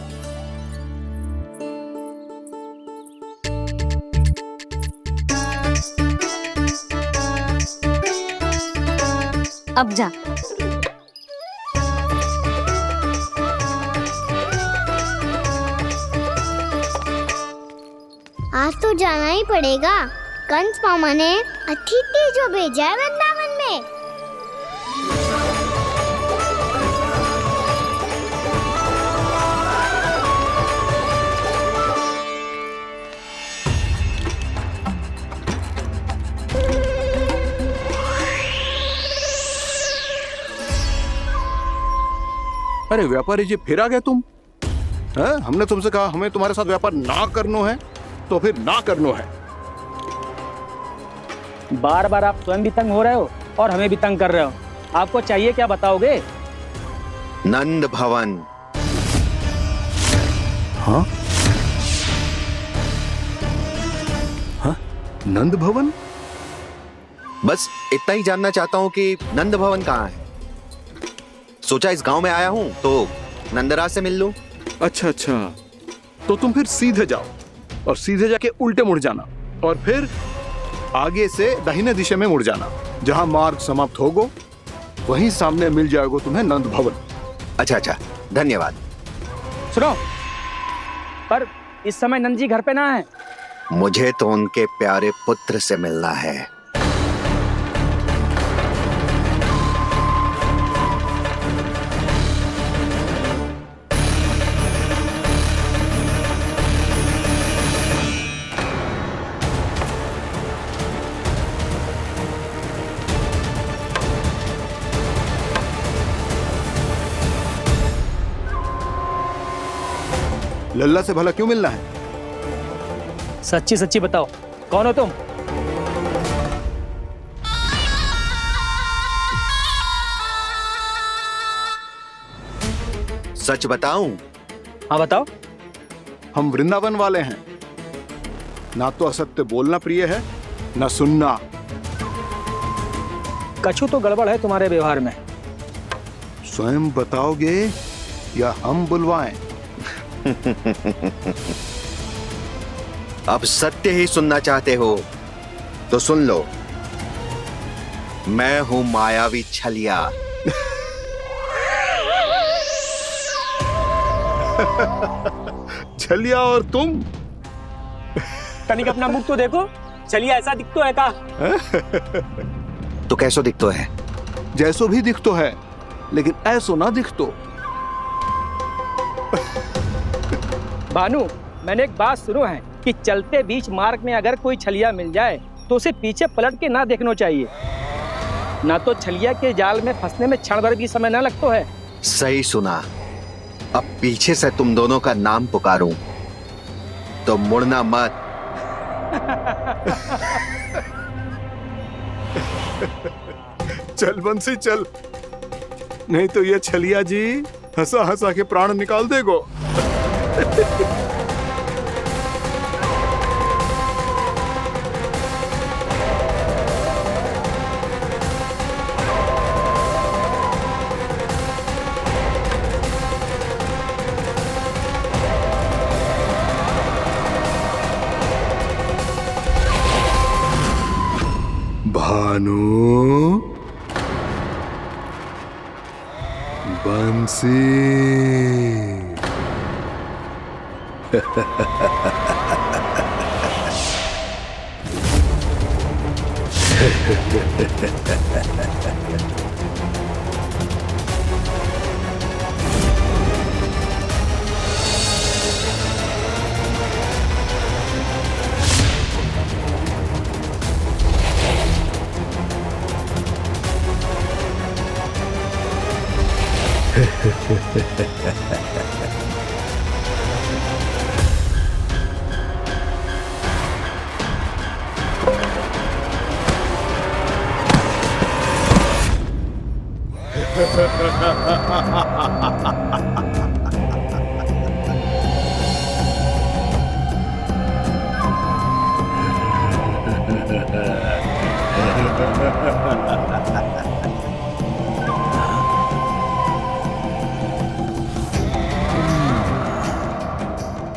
अब जा। आज तो जाना ही पड़ेगा। कंस मामा ने अतिथि जो भेजा है वृंदावन में। अरे व्यापारी जी, फिर आ गए तुम? हैं? हमने तुमसे कहा हमें तुम्हारे साथ व्यापार ना करनो है, तो फिर ना करनो है। बार बार आप स्वयं भी तंग हो रहे हो और हमें भी तंग कर रहे हो। आपको चाहिए क्या बताओगे? नंद भवन। हाँ? हाँ? नंद भवन? बस इतना ही जानना चाहता हूँ कि नंद भवन कहाँ है। सोचा इस गांव में आया हूँ तो नंदराज से मिल लूं। अच्छा अच्छा, तो तुम फिर सीधे जाओ और सीधे जाके उल्टे मुड़ जाना, और फिर आगे से दाहिने दिशा में मुड़ जाना। जहां मार्ग समाप्त होगो वहीं सामने मिल जाएगा तुम्हें नंद भवन। अच्छा अच्छा, धन्यवाद। सुनो, पर इस समय नंद जी घर पे ना है। मुझे तो उनके प्यारे पुत्र से मिलना है। लल्ला से भला क्यों मिलना है? सच्ची सच्ची बताओ, कौन हो तुम? सच बताऊं? हाँ बताओ। हम वृंदावन वाले हैं। ना तो असत्य बोलना प्रिय है, ना सुनना। कछु तो गड़बड़ है तुम्हारे व्यवहार में। स्वयं बताओगे या हम बुलवाएं? अब सत्य ही सुनना चाहते हो तो सुन लो। मैं हूं मायावी छलिया। छलिया और तुम? तनिक अपना मुख तो देखो, छलिया ऐसा दिखतो है का? तो कैसो दिखतो है? जैसो भी दिखतो है, लेकिन ऐसो ना दिखतो। भानु, मैंने एक बात सुनो है कि चलते बीच मार्ग में अगर कोई छलिया मिल जाए तो उसे पीछे पलट के ना देखना चाहिए, ना तो छलिया के जाल में फंसने में क्षण भर भी समय ना लगता है। सही सुना। अब पीछे से तुम दोनों का नाम पुकारूं तो मुड़ना मत। चल बंसी चल, नहीं तो ये छलिया जी हंसा हंसा के प्राण निकाल देगो। भानु, बंसी।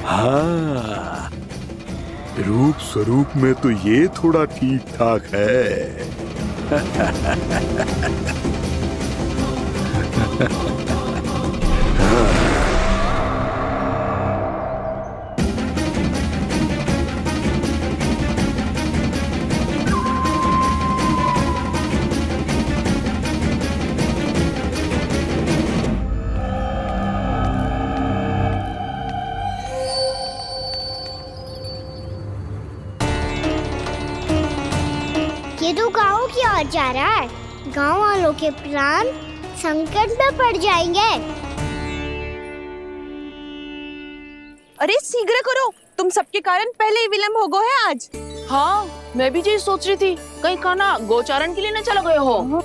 हाँ, रूप स्वरूप में तो ये थोड़ा ठीक ठाक है। ये तो गाँव की ओर जा रहा है। गाँव वालों के प्राण संकट में पड़ जाएंगे। अरे शीघ्र करो, तुम सबके कारण पहले ही विलंब हो गए है आज। हाँ, मैं भी यही सोच रही थी, कहीं खाना गोचारण के लिए न चले गए हो।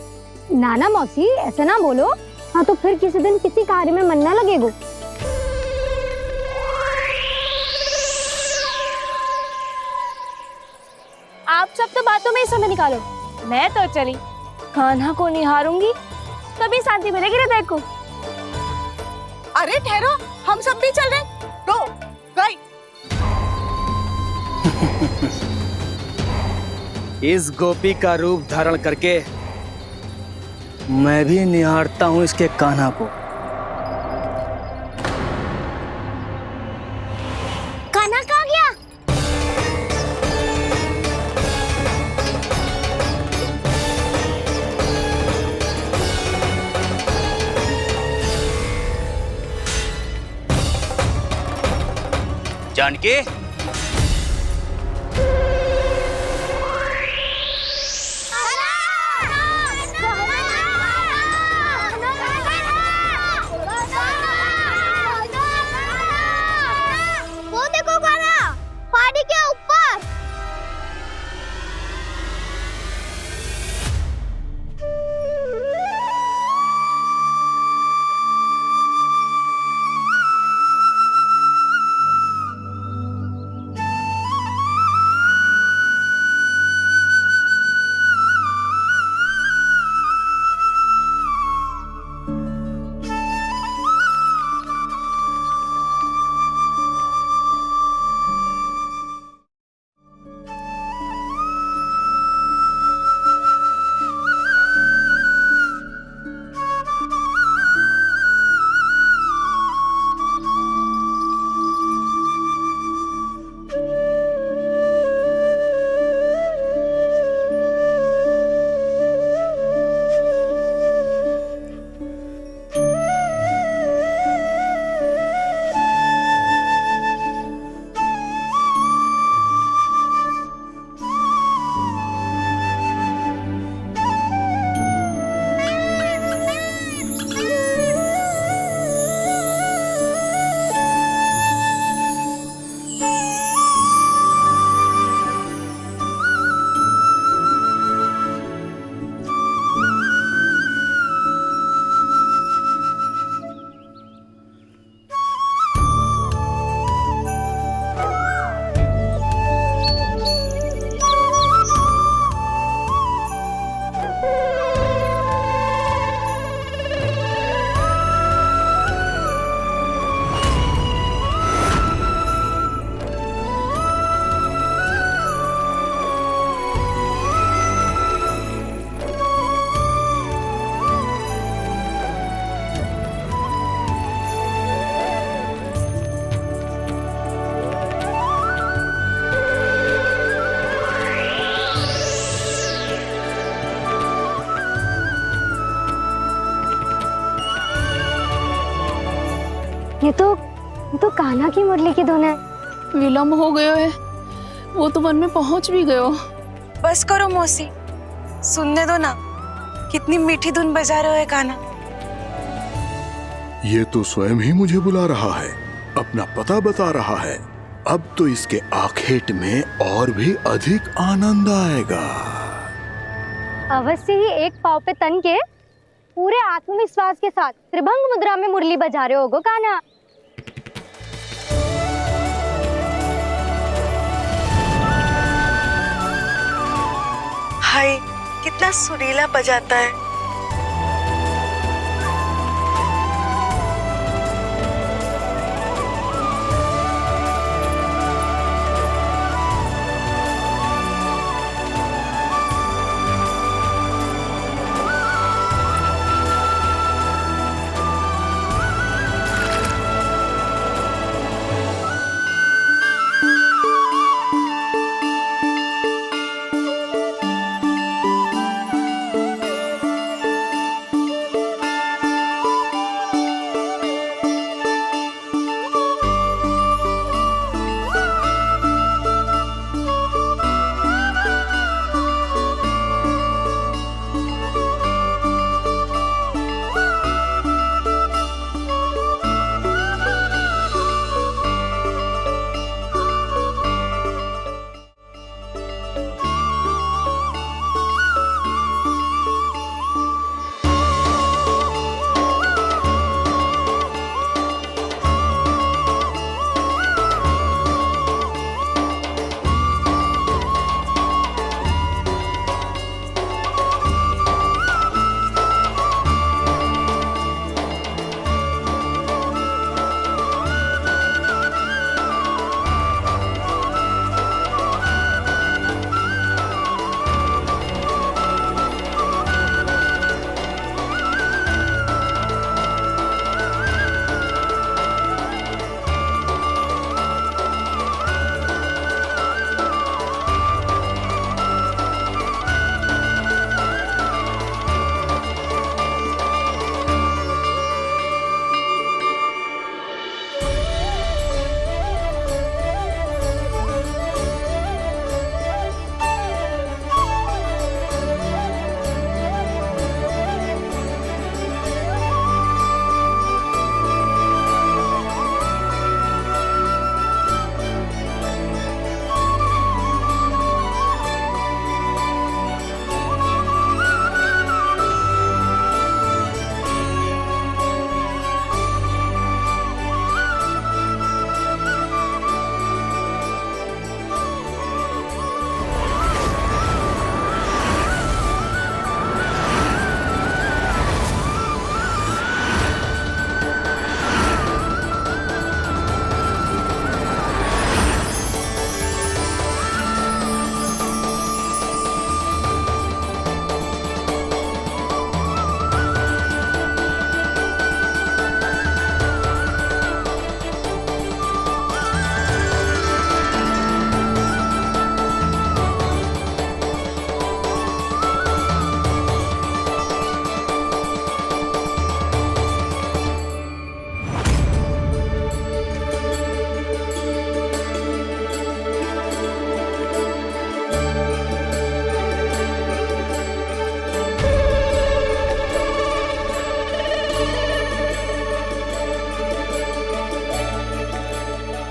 नाना मौसी ऐसे ना बोलो। हाँ तो फिर किसी दिन किसी कार्य में मन ना लगेगा। आप सब तो बातों में ही समय निकालो। मैं तो चली कान्हा को निहारूंगी, तभी शांति मिलेगी हृदय को। अरे ठहरो, हम सब भी चल रहे। रो गई। इस गोपी का रूप धारण करके मैं भी निहारता हूँ इसके कान्हा को। कान्हा कहाँ गया? जानकी, वो देखो कान्हा, पहाड़ी के ऊपर। कान्हा की मुरली की धुन है। विलम्ब हो गयो है, वो तो वन में पहुंच भी गयो। बस करो मौसी, सुनने दो ना, कितनी मीठी धुन बजा रहे हो कान्हा। ये तो स्वयं ही मुझे बुला रहा है, अपना पता बता रहा है। अब तो इसके आखेट में और भी अधिक आनंद आएगा। अवश्य ही एक पाँव पे तन के पूरे आत्मविश्वास के साथ त्रिभंग मुद्रा में मुरली बजा रहे होगो कान्हा। हाय, कितना सुरीला बजाता है।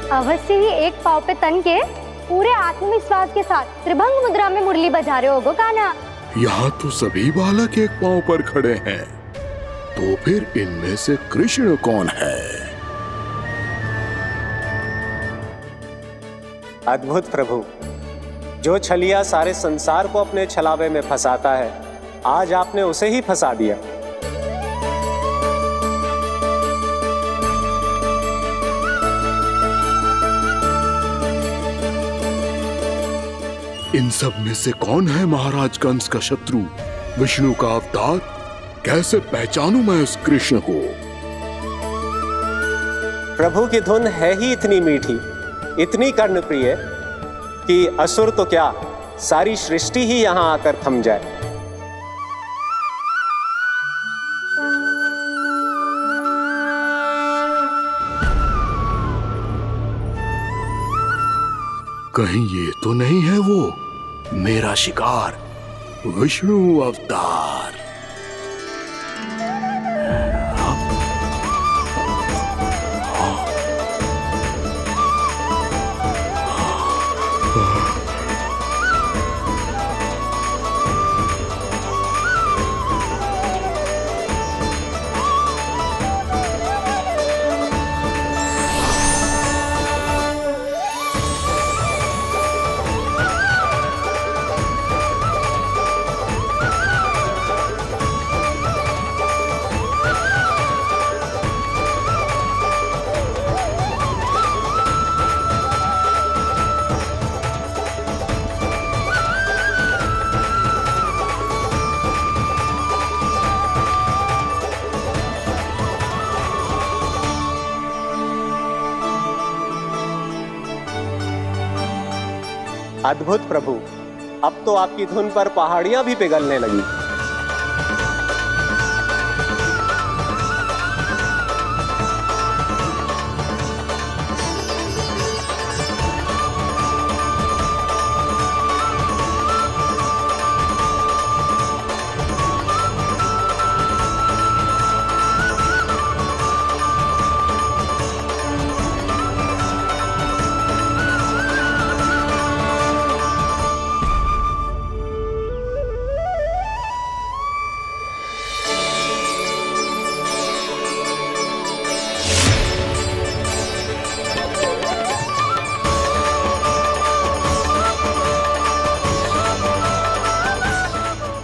अवश्य ही एक पाँव पे तन के पूरे आत्मविश्वास के साथ त्रिभंग मुद्रा में मुरली बजा रहे होगो कान्हा। यहाँ तो सभी बालक एक पांव पर खड़े हैं, तो फिर इनमें से कृष्ण कौन है? अद्भुत प्रभु, जो छलिया सारे संसार को अपने छलावे में फंसाता है, आज आपने उसे ही फंसा दिया। इन सब में से कौन है महाराज कंस का शत्रु, विष्णु का अवतार? कैसे पहचानूं मैं उस कृष्ण को? प्रभु की धुन है ही इतनी मीठी, इतनी कर्णप्रिय कि असुर तो क्या, सारी सृष्टि ही यहां आकर थम जाए। कहीं ये तो नहीं है वो मेरा शिकार विष्णु अवतार? अद्भुत प्रभु, अब तो आपकी धुन पर पहाड़ियां भी पिघलने लगी।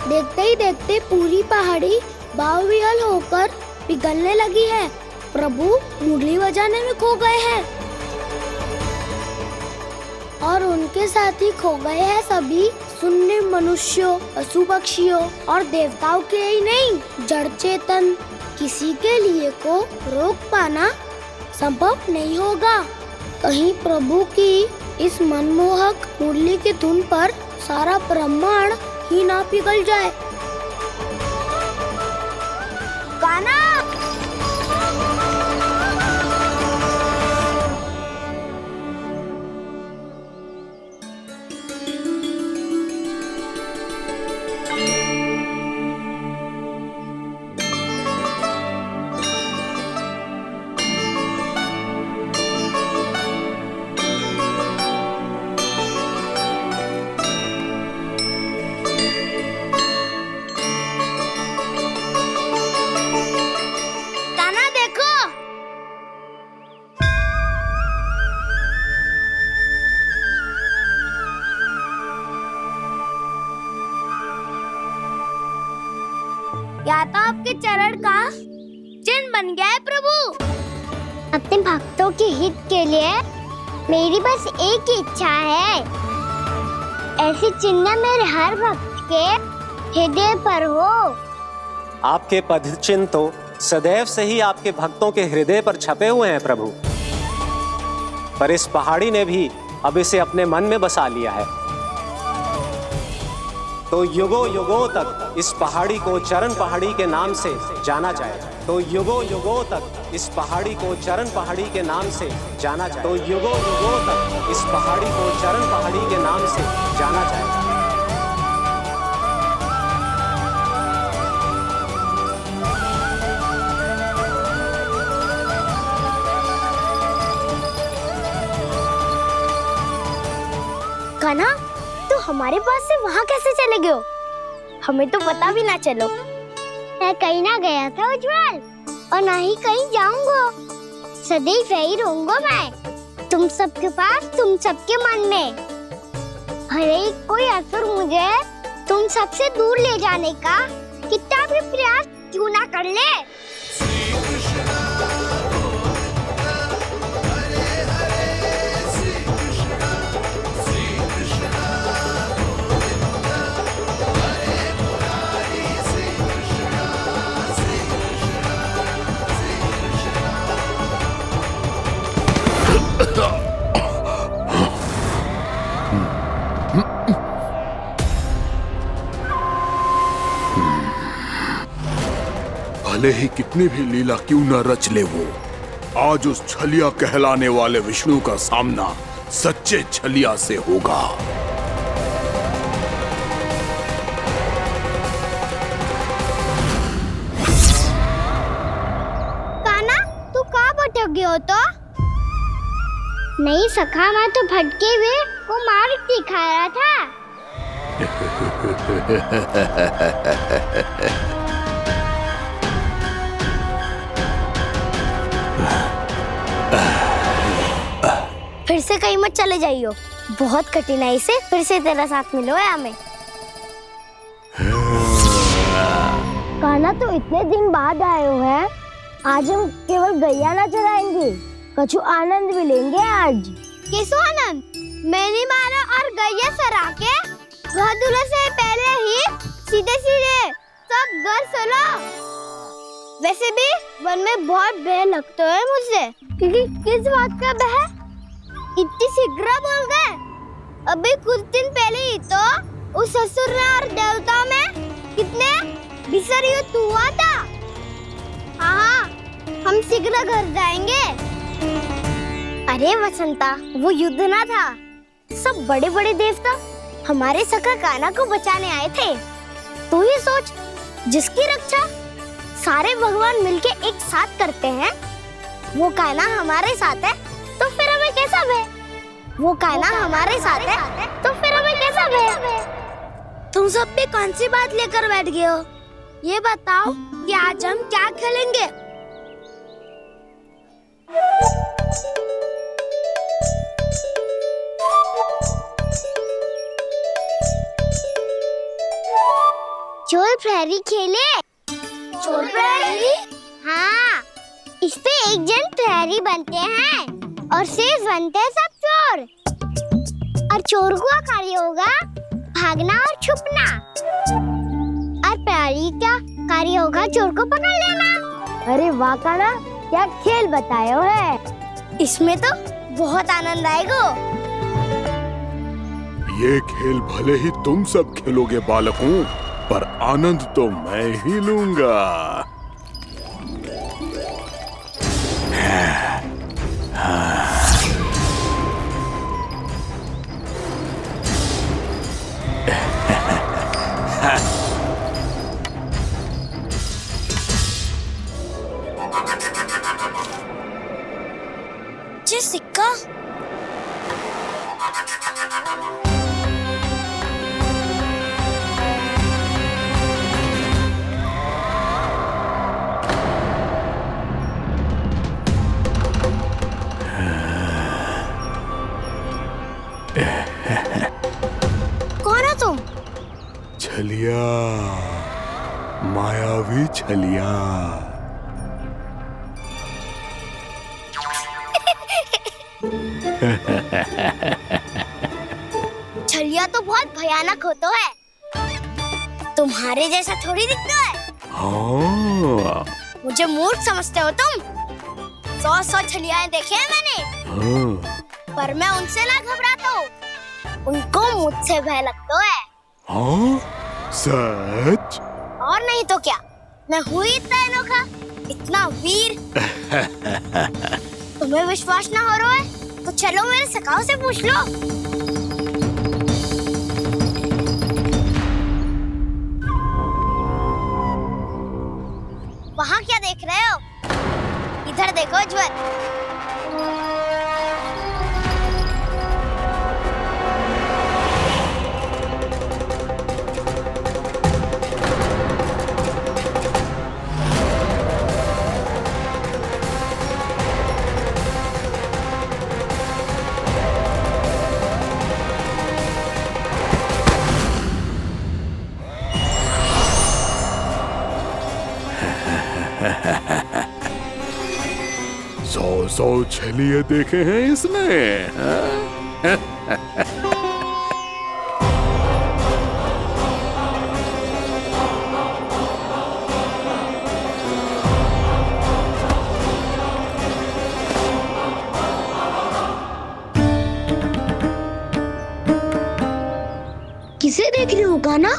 देखते ही देखते पूरी पहाड़ी बाहुविहल होकर पिघलने लगी है। प्रभु मुरली बजाने में खो गए हैं और उनके साथ ही खो गए हैं सभी सुनने मनुष्यों, पशु पक्षियों और देवताओं के ही नहीं, जड़ चेतन किसी के लिए को रोक पाना संभव नहीं होगा। कहीं प्रभु की इस मनमोहक मुरली की धुन पर सारा ब्रह्मांड ही ना पिघल जाए। गाना या तो आपके चरण का चिन्ह बन गया है प्रभु। अपने भक्तों के हित के लिए मेरी बस एक ही इच्छा है, ऐसी चिन्ह मेरे हर भक्त के हृदय पर हो। आपके पद चिन्ह तो सदैव से ही आपके भक्तों के हृदय पर छपे हुए हैं प्रभु, पर इस पहाड़ी ने भी अब इसे अपने मन में बसा लिया है। तो युगों युगों तक इस पहाड़ी को चरण पहाड़ी के नाम से जाना जाए। तो युगों युगों तक इस पहाड़ी को चरण पहाड़ी के नाम से जाना जाए। तो युगों युगों तक इस पहाड़ी को चरण पहाड़ी के नाम से जाना जाए। कान्हा, तू हमारे पास से वहाँ कैसे चले गए हो? हमें तो पता भी ना चलो। मैं कहीं ना गया था उज्जवल, और ना ही कहीं जाऊंगा। सदैव यही रहूंगा मैं, तुम सबके पास, तुम सबके मन में। भले ही कोई असुर मुझे तुम सबसे दूर ले जाने का कितना भी प्रयास क्यों ना कर ले। भले ही कितनी भी लीला क्यों न रच ले वो, आज उस छलिया कहलाने वाले विष्णु का सामना सच्चे छलिया से होगा। काना, तू कहाँ भटक गया हो तो? नहीं सखा, मैं तो भटके हुए को मार्ग दिखा रहा था। फिर से कहीं मत चले जाइयो, बहुत कठिनाई से फिर से तेरा साथ मिलो है हमें। काना, तो इतने दिन बाद आए हो हैं, आज हम केवल गैया ना चराएंगे, कछु आनंद भी लेंगे आज। किसो आनंद? मैंने मारा और गैया सरा के घर दूल्हे से पहले ही सीधे सीधे सब घर चलो। वैसे भी वन में बहुत भय लगता है मुझे। क्योंकि किस बात का भय? इतनी शीघ्र बोल गए। अभी कुछ दिन पहले ही तो उस ससुर और देवता में कितने भीषण युद्ध हुआ था। हाँ, हम शीघ्र घर जाएंगे। अरे वसंता, वो युद्ध ना था, सब बड़े बड़े देवता हमारे सखा काना को बचाने आए थे। तू ही सोच, जिसकी रक्षा सारे भगवान मिलके एक साथ करते हैं, वो काना हमारे साथ है तो फिर हमें कैसा भय? वो काना हमारे साथ है तो फिर हमें कैसा भय? तुम सब भी कौन सी बात लेकर बैठ गए हो? ये बताओ कि आज हम क्या खेलेंगे? चोर प्रहरी खेले। चोर प्रहरी? हाँ, इस पे एक जन प्रहरी बनते हैं और शेष बनते हैं सब चोर। और चोर का कार्य होगा भागना और छुपना, और प्रहरी का कार्य होगा चोर को पकड़ लेना। अरे वाह काना, क्या खेल बताए हो है। इसमें तो बहुत आनंद आएगा। ये खेल भले ही तुम सब खेलोगे बालकों, पर आनंद तो मैं ही लूंगा। ये सिक्का कौन हो तुम? छलिया, मायावी छलिया। छलिया तो बहुत भयानक होता है, तुम्हारे जैसा थोड़ी दिखता है। हाँ। मुझे मूर्ख समझते हो तुम? 100 छलियाएं देखे हैं मैंने। हाँ। पर मैं उनसे ना घबराता हूँ, उनको मुझसे भय लगता है। हाँ? सच? और नहीं तो क्या, मैं हूँ इतना अनोखा, इतना वीर। तुम्हें विश्वास ना हो रहा है तो चलो मेरे सखाओं से पूछ लो। वहाँ क्या देख रहे हो? इधर देखो ज्वर। सौ छलिए देखे हैं इसने। हाँ? किसे देख रही हो काना?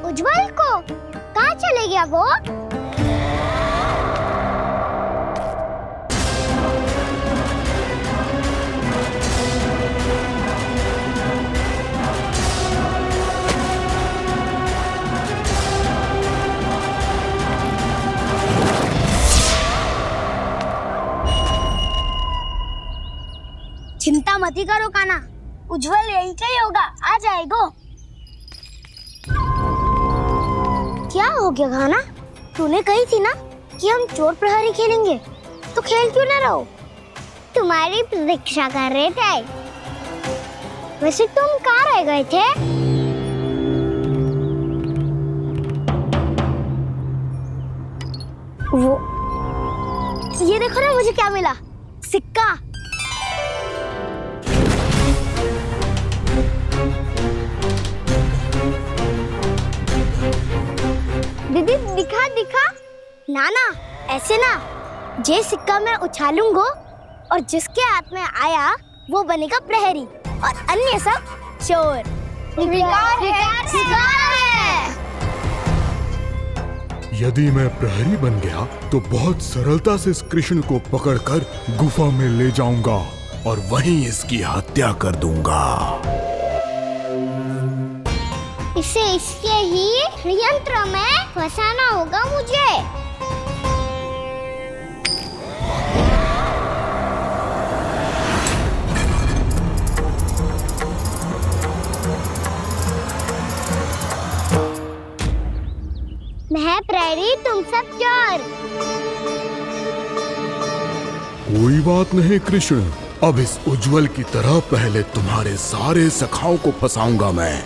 उज्जवल को। कहाँ चले गया वो? ही करो काना, उज्जवल यही का ही होगा, आ जाएगो। क्या हो गया खाना? तूने कही थी ना कि हम चोर प्रहरी खेलेंगे, तो खेल क्यों ना रहो? तुम्हारी प्रतीक्षा कर रहे थे। वैसे तुम कहाँ रह गए थे? वो ये देखो ना, मुझे क्या मिला, सिक्का। दीदी दिखा दिखा। ना ना, ऐसे ना, ये सिक्का मैं उछालूंगा और जिसके हाथ में आया वो बनेगा प्रहरी और अन्य सब चोर। शिकार है। यदि मैं प्रहरी बन गया तो बहुत सरलता से इस कृष्ण को पकड़कर गुफा में ले जाऊंगा और वहीं इसकी हत्या कर दूंगा। इसे इसके ही यंत्र में फंसाना होगा मुझे। मैं प्रहरी, तुम सब चोर। कोई बात नहीं कृष्ण, अब इस उज्जवल की तरह पहले तुम्हारे सारे सखाओं को फंसाऊंगा मैं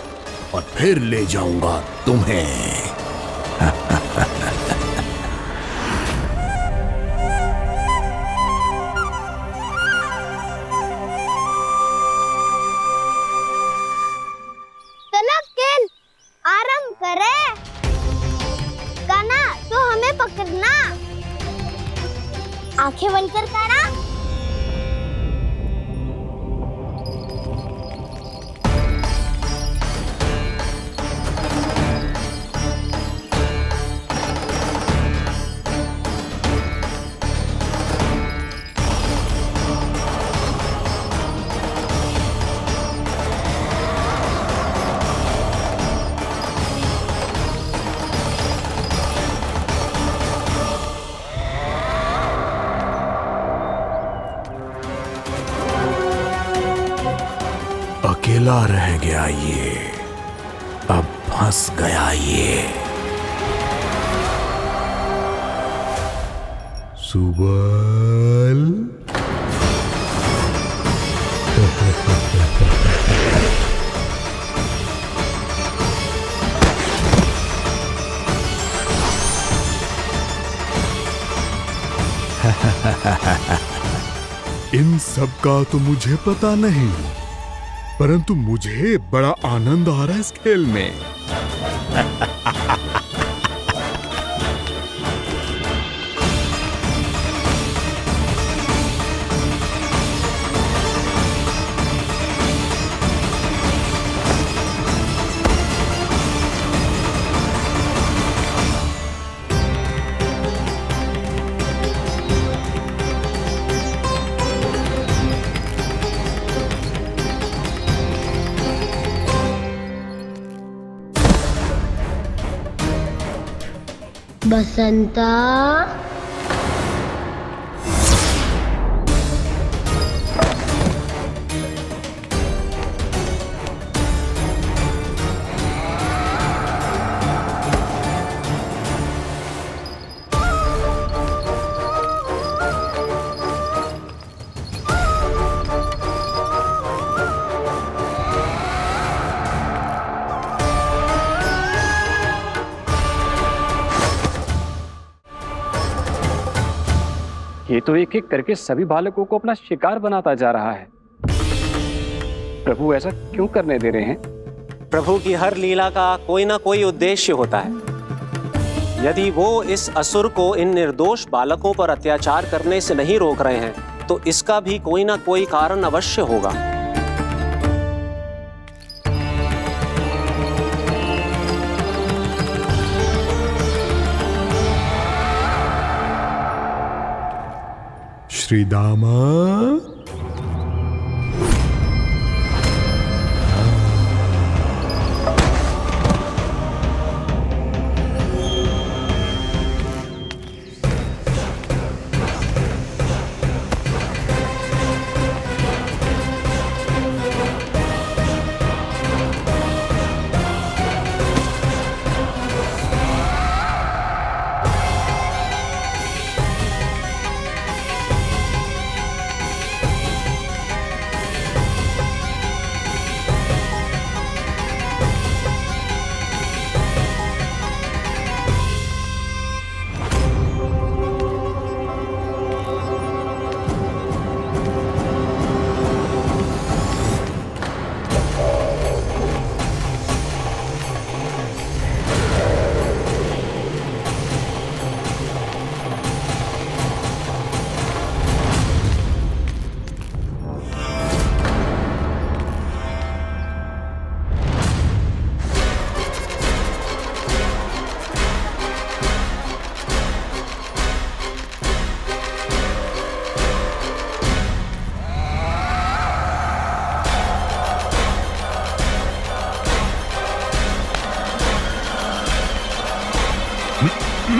और फिर ले जाऊंगा तुम्हें। चलो खेल आरंभ करें। काना, तो हमें पकड़ना। आंखें बंद कर काना। अकेला रह गया ये, अब फंस गया ये। सुबल। इन सब का तो मुझे पता नहीं, परंतु मुझे बड़ा आनंद आ रहा है इस खेल में। बसंता, ये तो एक एक करके सभी बालकों को अपना शिकार बनाता जा रहा है। प्रभु ऐसा क्यों करने दे रहे हैं? प्रभु की हर लीला का कोई ना कोई उद्देश्य होता है। यदि वो इस असुर को इन निर्दोष बालकों पर अत्याचार करने से नहीं रोक रहे हैं तो इसका भी कोई ना कोई कारण अवश्य होगा। श्री दामा, अब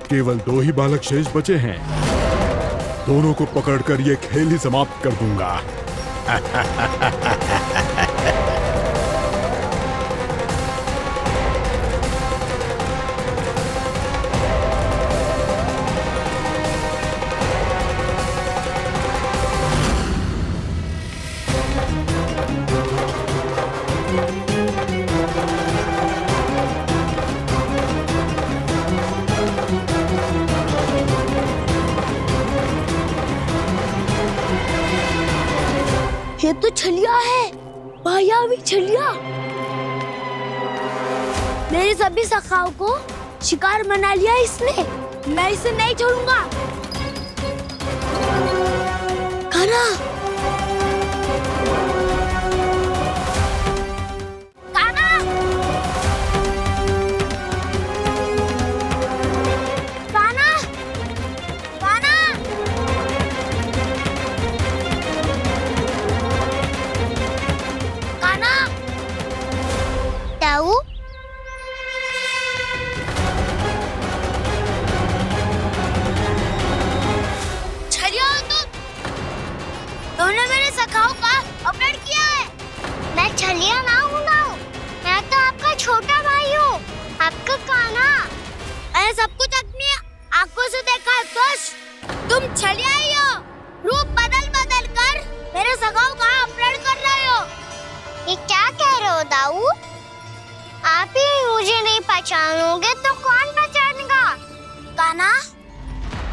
केवल 2 ही बालक शेष बचे हैं। दोनों को पकड़कर ये खेल ही समाप्त कर दूंगा। ये तो छलिया है, मायावी छलिया। मेरे सभी सखाओं को शिकार बना लिया इसने। मैं इसे नहीं छोड़ूंगा। कान्हा, कान्हा, कान्हा, कान्हा। कान्हा, ताऊ, छलिया हो तुम। तुमने मेरे सखाओं का अपहरण किया है। मैं छलिया ना हूँ नाऊ। मैं तो आपका छोटा भाई हूँ, आपका कान्हा। मैंने सब कुछ अपनी आंखों से देखा है बस। तुम छलिया ही हो। रूप बदल बदल कर मेरे सखाओं का अपहरण कर रहे हो। ये क्या कह रहे हो दाऊ? आप ही मुझे नहीं पहचानोगे तो कौन पहचानेगा? कान्हा,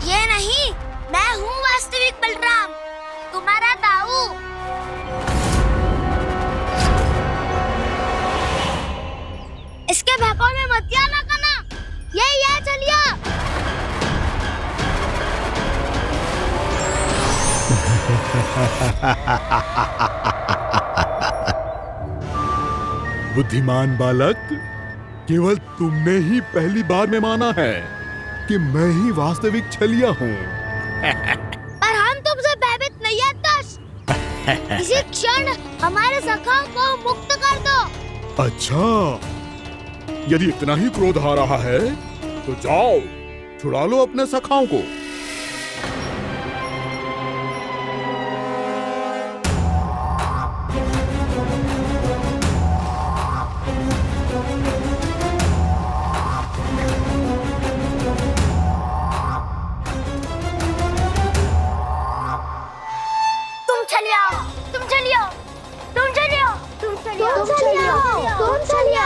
ये नहीं, मैं हूँ वास्तविक बलराम, तुम्हारा दाऊ। इसके बहकावे में मत आना कान्हा। ये चलिया। बुद्धिमान बालक, केवल तुमने ही पहली बार में माना है कि मैं ही वास्तविक छलिया हूँ। पर हम तुमसे भयभीत नहीं है दस। इसी क्षण हमारे सखाओं को मुक्त कर दो। अच्छा, यदि इतना ही क्रोध आ रहा है तो जाओ, छुड़ा लो अपने सखाओं को। तुम छलिया, तुम छलिया, तुम छलिया, तुम छलिया, तुम छलिया,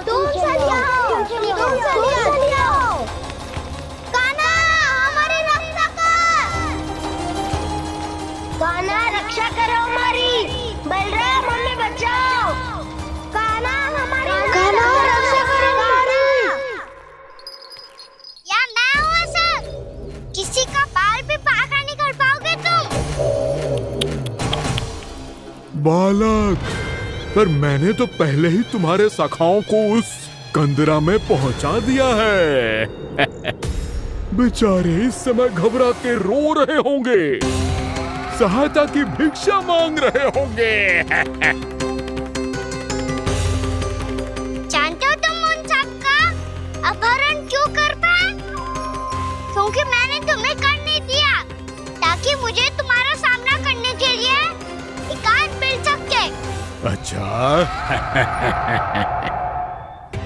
तुम छलिया, तुम छलिया, तुम छलिया। कान्हा, हमारी रक्षा कर। कान्हा, रक्षा करो हमारी। बलराम, हमें बचाओ। कान्हा, हमारी रक्षा करो हमारी। या मैं हूँ ऐसा? किसी का बाल भी बांका नहीं कर पाओगे तुम। बालक, पर मैंने तो पहले ही तुम्हारे सखाओं को उस कंदरा में पहुंचा दिया है। बेचारे इस समय घबरा के रो रहे होंगे, सहायता की भिक्षा मांग रहे होंगे। जानते हो तुम उन सबका अपहरण क्यों कर पाए? क्योंकि मैंने तुम्हें कर नहीं दिया, ताकि मुझे तुम्हारा सामना करने के लिए एकांत मिल सके। अच्छा।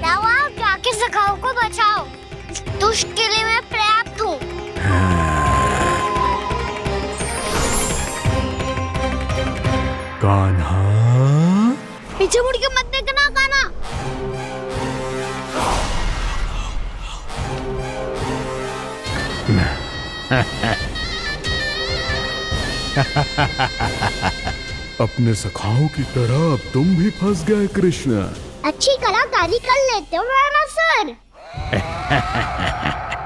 जाओ, आप जाके सखाओं को बचाओ। इस दुष्ट के लिए मैं पर्याप्त हूँ। कान्हा, पीछे मुड़ के मत देखना कान्हा। अपने सखाओं की तरह अब तुम भी फंस गए कृष्ण। अच्छी कलाकारी कर लेते हो राणा सर।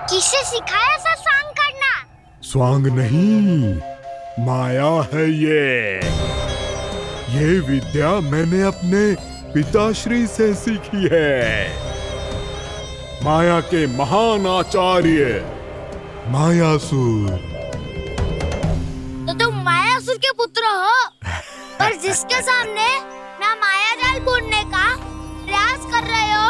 किसे सिखाया ऐसा सांग करना? स्वांग नहीं, माया है ये विद्या मैंने अपने पिताश्री से सीखी है। माया के महान आचार्य मायासुर। तो तुम मायासुर के पुत्र हो, पर जिसके सामने ना माया जाल बुनने का प्रयास कर रहे हो